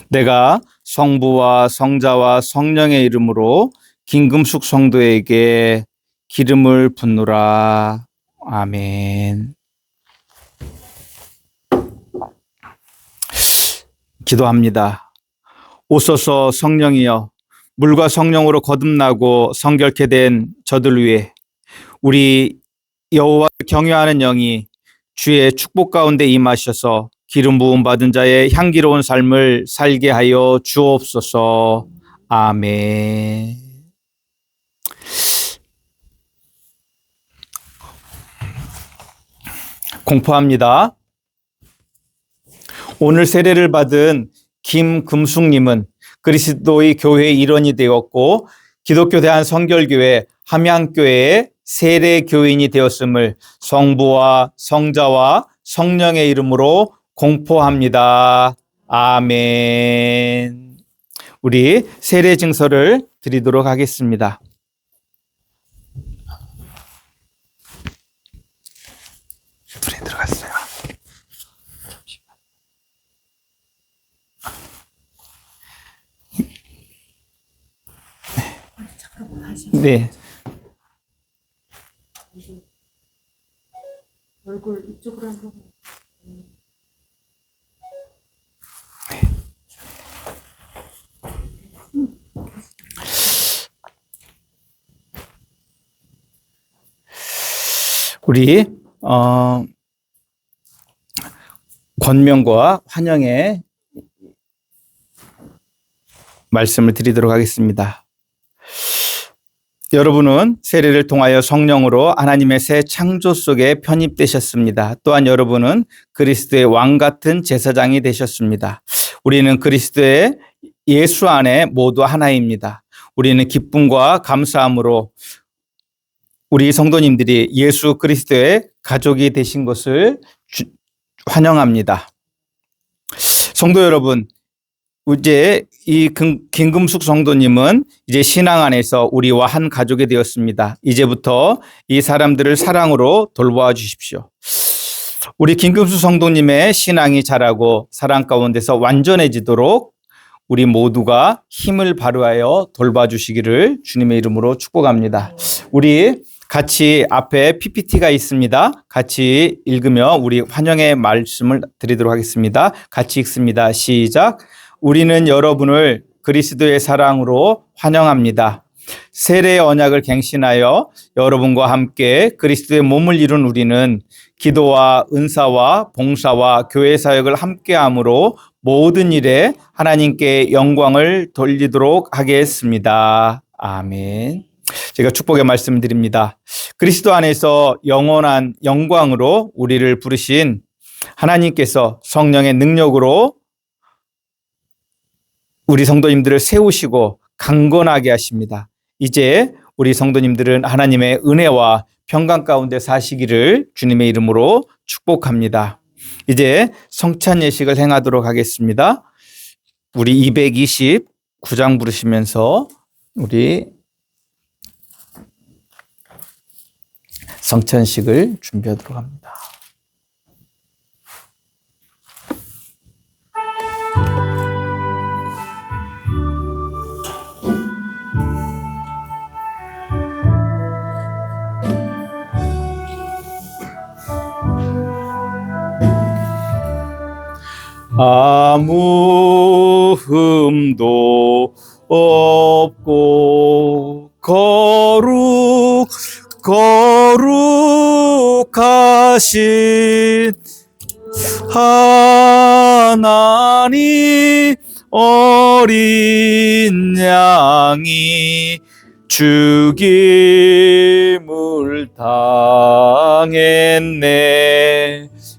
내가 성부와 성자와 성령의 이름으로 김금숙 성도에게 기름을 붓노라. 아멘. 기도합니다. 오소서 성령이여, 물과 성령으로 거듭나고 성결케 된 저들 위해 우리 여호와를 경외하는 영이 주의 축복 가운데 임하셔서 기름 부음 받은 자의 향기로운 삶을 살게 하여 주옵소서. 아멘. 공포합니다. 오늘 세례를 받은 김금숙님은 그리스도의 교회의 일원이 되었고 기독교 대한성결교회 함양교회의 세례교인이 되었음을 성부와 성자와 성령의 이름으로 공포합니다. 아멘. 우리 세례 증서를 드리도록 하겠습니다. 불에 들어갔어요. 네. 얼굴 이쪽으로 한번. 우리 권명과 환영의 말씀을 드리도록 하겠습니다. 여러분은 세례를 통하여 성령으로 하나님의 새 창조 속에 편입되셨습니다. 또한 여러분은 그리스도의 왕 같은 제사장이 되셨습니다. 우리는 그리스도의 예수 안에 모두 하나입니다. 우리는 기쁨과 감사함으로 우리 성도님들이 예수 그리스도의 가족이 되신 것을 환영합니다. 성도 여러분, 이제 이 김금숙 성도님은 이제 신앙 안에서 우리와 한 가족이 되었습니다. 이제부터 이 사람들을 사랑으로 돌보아 주십시오. 우리 김금숙 성도님의 신앙이 자라고 사랑 가운데서 완전해지도록 우리 모두가 힘을 발휘하여 돌봐주시기를 주님의 이름으로 축복합니다. 우리 같이 앞에 PPT가 있습니다. 같이 읽으며 우리 환영의 말씀을 드리도록 하겠습니다. 같이 읽습니다. 시작. 우리는 여러분을 그리스도의 사랑으로 환영합니다. 세례의 언약을 갱신하여 여러분과 함께 그리스도의 몸을 이룬 우리는 기도와 은사와 봉사와 교회 사역을 함께함으로 모든 일에 하나님께 영광을 돌리도록 하겠습니다. 아멘. 제가 축복의 말씀 드립니다. 그리스도 안에서 영원한 영광으로 우리를 부르신 하나님께서 성령의 능력으로 우리 성도님들을 세우시고 강건하게 하십니다. 이제 우리 성도님들은 하나님의 은혜와 평강 가운데 사시기를 주님의 이름으로 축복합니다. 이제 성찬 예식을 행하도록 하겠습니다. 우리 229장 부르시면서 우리 성찬식을 준비하도록 합니다. 아무 흠도 없고 거룩하신 하나님 어린 양이 죽임을 당했네.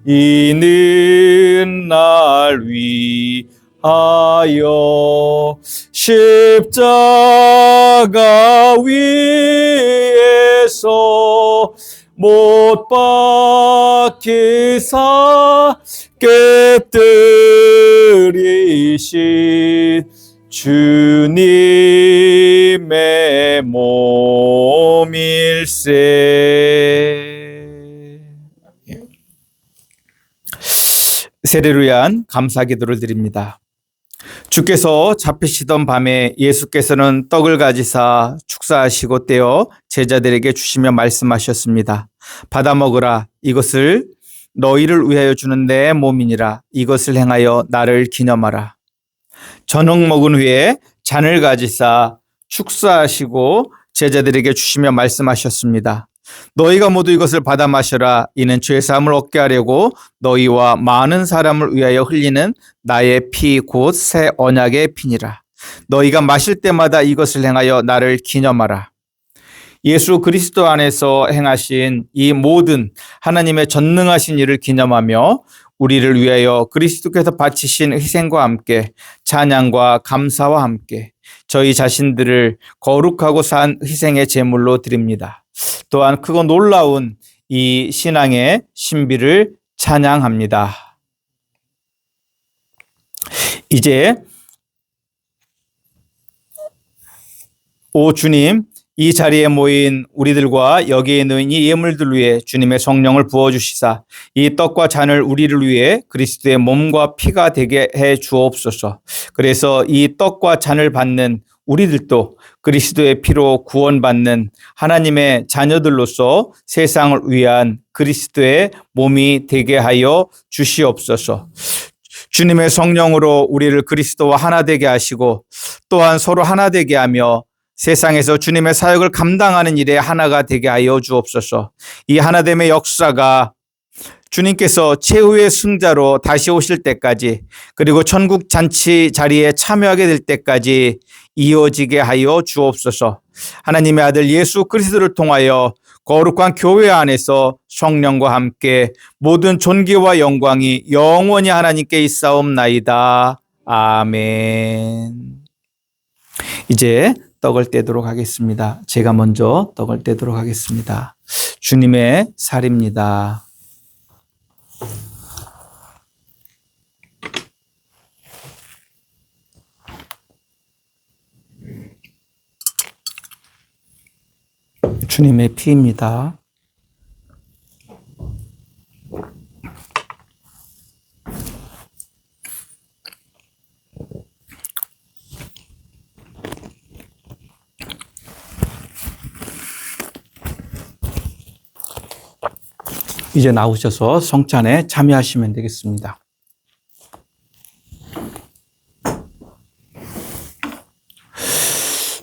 이는 날 위하여 십자가 위에서 못 박히사 깨뜨리신 주님의 몸일세. 세례를 위한 감사 기도를 드립니다. 주께서 잡히시던 밤에 예수께서는 떡을 가지사 축사하시고 떼어 제자들에게 주시며 말씀하셨습니다. 받아 먹으라. 이것을 너희를 위하여 주는 내 몸이니라. 이것을 행하여 나를 기념하라. 저녁 먹은 후에 잔을 가지사 축사하시고 제자들에게 주시며 말씀하셨습니다. 너희가 모두 이것을 받아 마셔라. 이는 죄 사함을 얻게 하려고 너희와 많은 사람을 위하여 흘리는 나의 피 곧 새 언약의 피니라. 너희가 마실 때마다 이것을 행하여 나를 기념하라. 예수 그리스도 안에서 행하신 이 모든 하나님의 전능하신 일을 기념하며 우리를 위하여 그리스도께서 바치신 희생과 함께 찬양과 감사와 함께 저희 자신들을 거룩하고 산 희생의 제물로 드립니다. 또한 크고 놀라운 이 신앙의 신비를 찬양합니다. 이제 오 주님, 이 자리에 모인 우리들과 여기에 있는 이 예물들 위해 주님의 성령을 부어주시사 이 떡과 잔을 우리를 위해 그리스도의 몸과 피가 되게 해 주옵소서. 그래서 이 떡과 잔을 받는 우리들도 그리스도의 피로 구원받는 하나님의 자녀들로서 세상을 위한 그리스도의 몸이 되게 하여 주시옵소서. 주님의 성령으로 우리를 그리스도와 하나 되게 하시고 또한 서로 하나 되게 하며 세상에서 주님의 사역을 감당하는 일에 하나가 되게 하여 주옵소서. 이 하나됨의 역사가 주님께서 최후의 승자로 다시 오실 때까지 그리고 천국 잔치 자리에 참여하게 될 때까지 이어지게 하여 주옵소서. 하나님의 아들 예수 그리스도를 통하여 거룩한 교회 안에서 성령과 함께 모든 존귀와 영광이 영원히 하나님께 있사옵나이다. 아멘. 이제 떡을 떼도록 하겠습니다. 제가 먼저 떡을 떼도록 하겠습니다. 주님의 살입니다. 주님의 피입니다. 이제 나오셔서 성찬에 참여하시면 되겠습니다.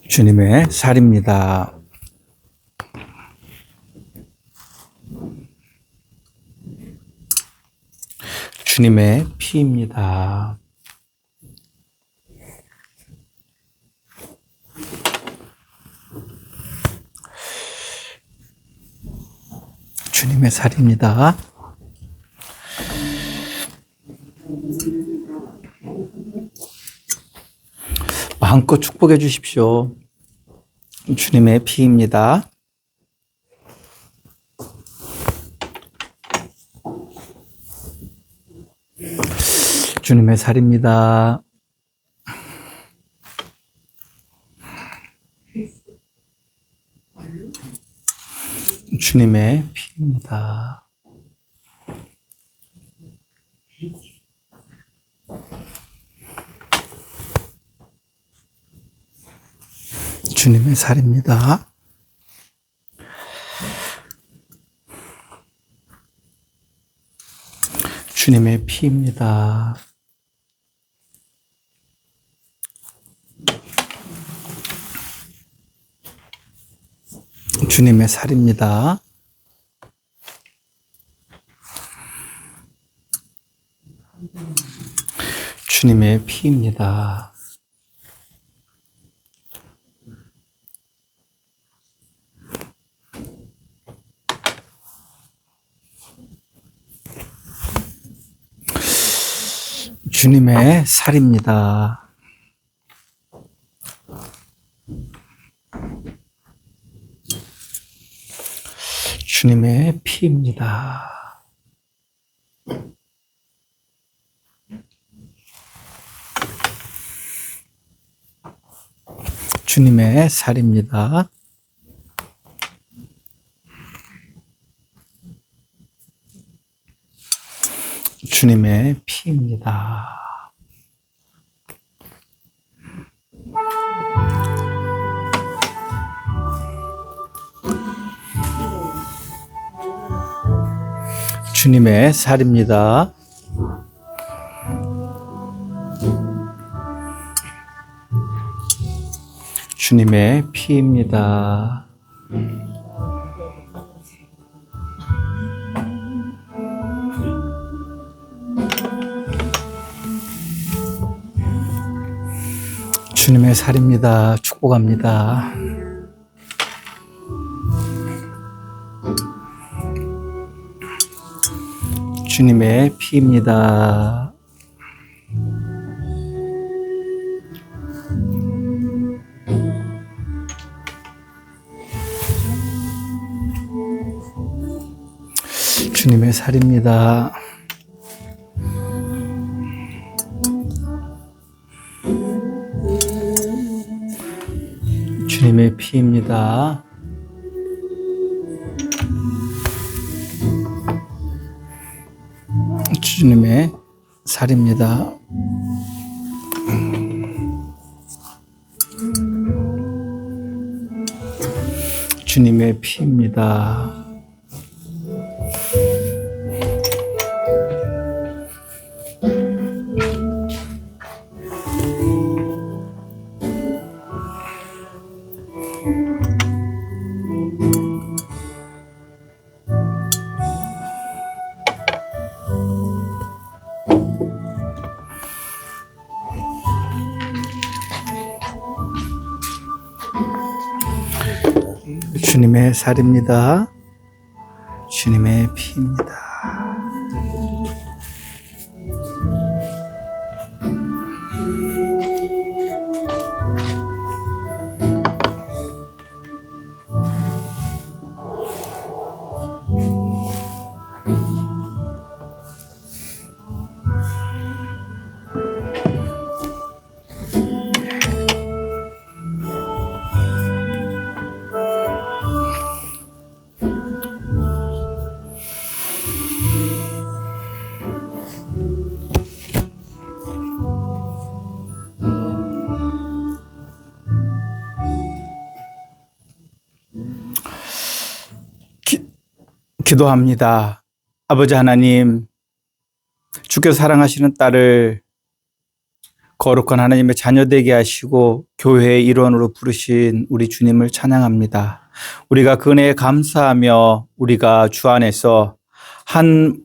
주님의 살입니다. 주님의 피입니다. 주님의 살입니다. 마음껏 축복해 주십시오. 주님의 피입니다. 주님의 살입니다. 주님의 피입니다. 주님의 살입니다. 주님의 피입니다. 주님의 살입니다. 주님의 피입니다. 주님의 살입니다. 주님의 피입니다. 주님의 살입니다. 주님의 피입니다. 주님의 살입니다. 주님의 피입니다. 주님의 살입니다. 축복합니다. 주님의 피입니다. 주님의 살입니다. 주님의 피입니다. 주님의 살입니다. 주님의 피입니다. 주님의 살입니다. 주님의 피입니다. 기도합니다. 아버지 하나님, 주께서 사랑하시는 딸을 거룩한 하나님의 자녀 되게 하시고 교회의 일원으로 부르신 우리 주님을 찬양합니다. 우리가 그 은혜에 감사하며 우리가 주 안에서 한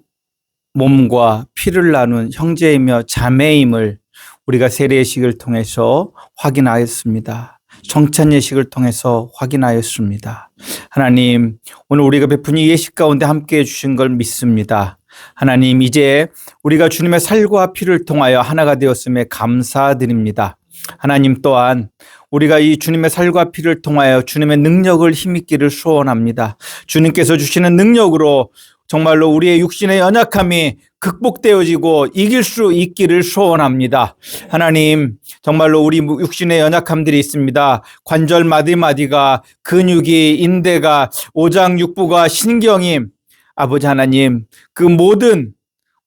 몸과 피를 나눈 형제이며 자매임을 우리가 세례식을 통해서 확인하였습니다. 성찬 예식을 통해서 확인하였습니다. 하나님, 오늘 우리가 베푼 이 예식 가운데 함께해 주신 걸 믿습니다. 하나님, 이제 우리가 주님의 살과 피를 통하여 하나가 되었음에 감사드립니다. 하나님 또한 우리가 이 주님의 살과 피를 통하여 주님의 능력을 힘입기를 소원합니다. 주님께서 주시는 능력으로 정말로 우리의 육신의 연약함이 극복되어지고 이길 수 있기를 소원합니다. 하나님, 정말로 우리 육신의 연약함들이 있습니다. 관절 마디마디가, 근육이, 인대가, 오장육부가, 신경이, 아버지 하나님, 그 모든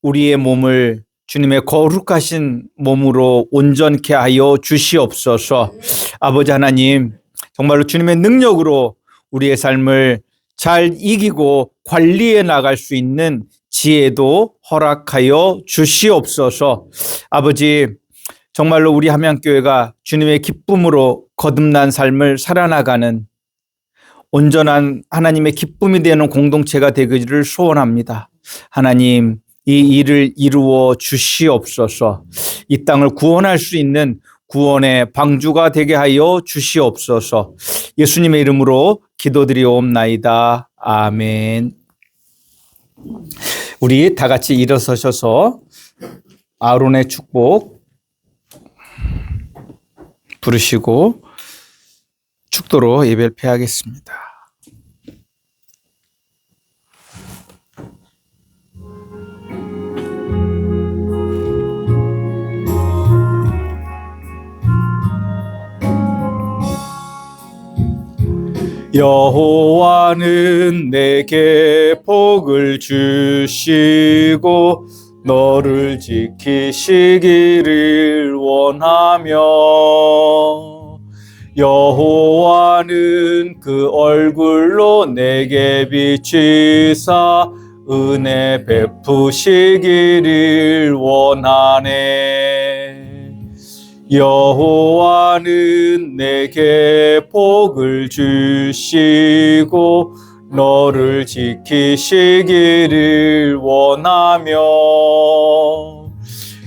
우리의 몸을 주님의 거룩하신 몸으로 온전케 하여 주시옵소서. 아버지 하나님, 정말로 주님의 능력으로 우리의 삶을 잘 이기고 관리해 나갈 수 있는 지혜도 허락하여 주시옵소서. 아버지, 정말로 우리 함양교회가 주님의 기쁨으로 거듭난 삶을 살아나가는 온전한 하나님의 기쁨이 되는 공동체가 되기를 소원합니다. 하나님, 이 일을 이루어 주시옵소서. 이 땅을 구원할 수 있는 구원의 방주가 되게 하여 주시옵소서. 예수님의 이름으로 기도드리옵나이다. 아멘. 우리 다 같이 일어서셔서 아론의 축복 부르시고 축도로 예배를 폐하겠습니다. 여호와는 내게 복을 주시고 너를 지키시기를 원하며 여호와는 그 얼굴로 내게 비치사 은혜 베푸시기를 원하네. 여호와는 내게 복을 주시고 너를 지키시기를 원하며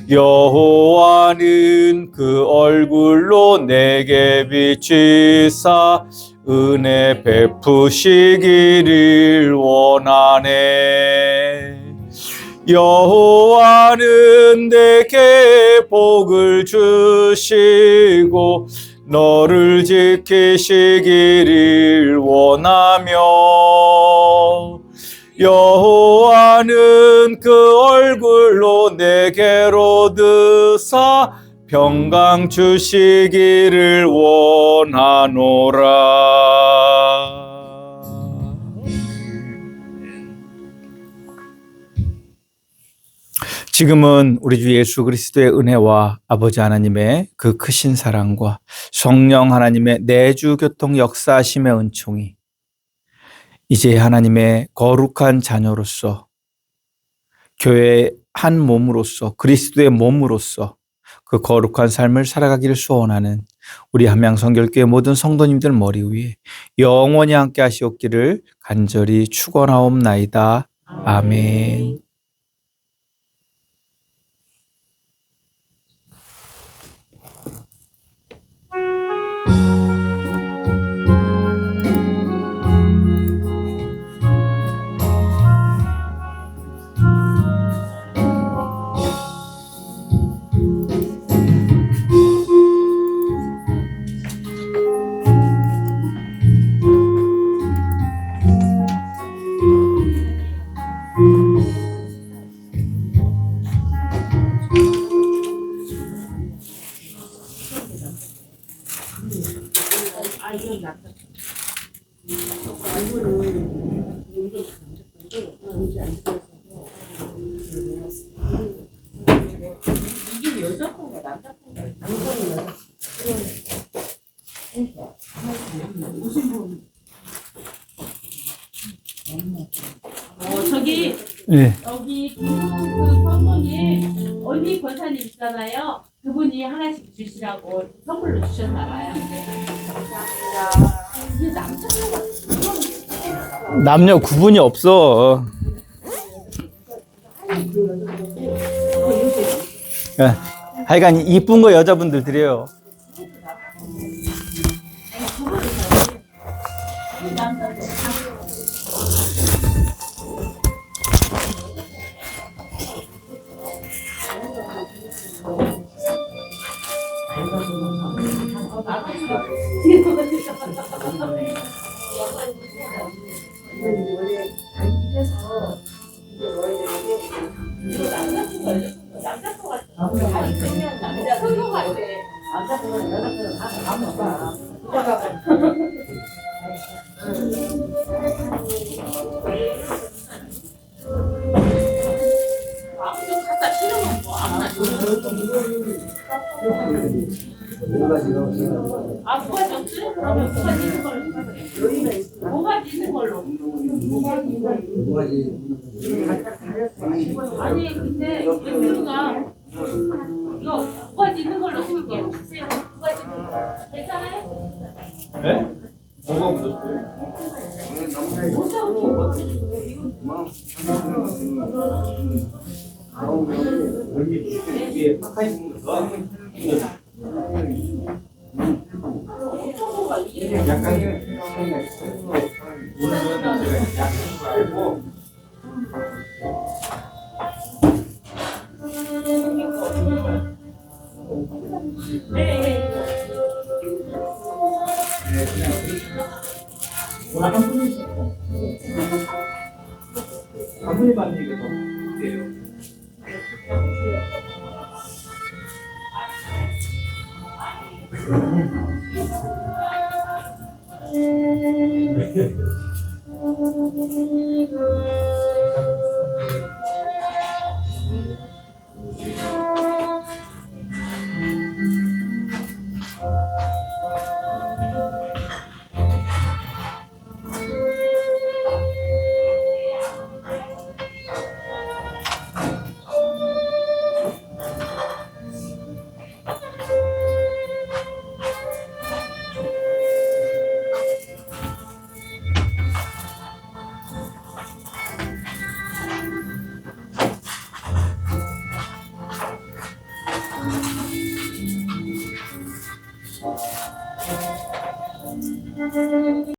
여호와는 그 얼굴로 내게 비치사 은혜 베푸시기를 원하네. 여호와는 내게 복을 주시고 너를 지키시기를 원하며 여호와는 그 얼굴로 내게로 드사 평강 주시기를 원하노라. 지금은 우리 주 예수 그리스도의 은혜와 아버지 하나님의 그 크신 사랑과 성령 하나님의 내주 교통 역사하심의 은총이 이제 하나님의 거룩한 자녀로서 교회의 한 몸으로서 그리스도의 몸으로서 그 거룩한 삶을 살아가기를 소원하는 우리 함양성결교회 모든 성도님들 머리 위에 영원히 함께 하시옵기를 간절히 축원하옵나이다. 아멘. 이게 여자 건가 남자 건가? 남자는 무슨 분? 예. 여기 김웅 선모님 언니 권사님 있잖아요. 그분이 하나씩 주시라고 선물로 주셨나봐요. 이게 남자친구가 남녀 구분이 없어. 예. 하여간 이쁜 거 여자분들 드려요. 아, 뭐가 적지? 그러면 뭐가 있는 걸로. 뭐가 있는 걸로. 아니, 근데 예수가 이거 뭐가 있는 걸로 쓸게. 뭐가 있는 걸로. 괜찮아요? 네? 뭐가 묻었어요? 아무리 받는 게 더 돼요.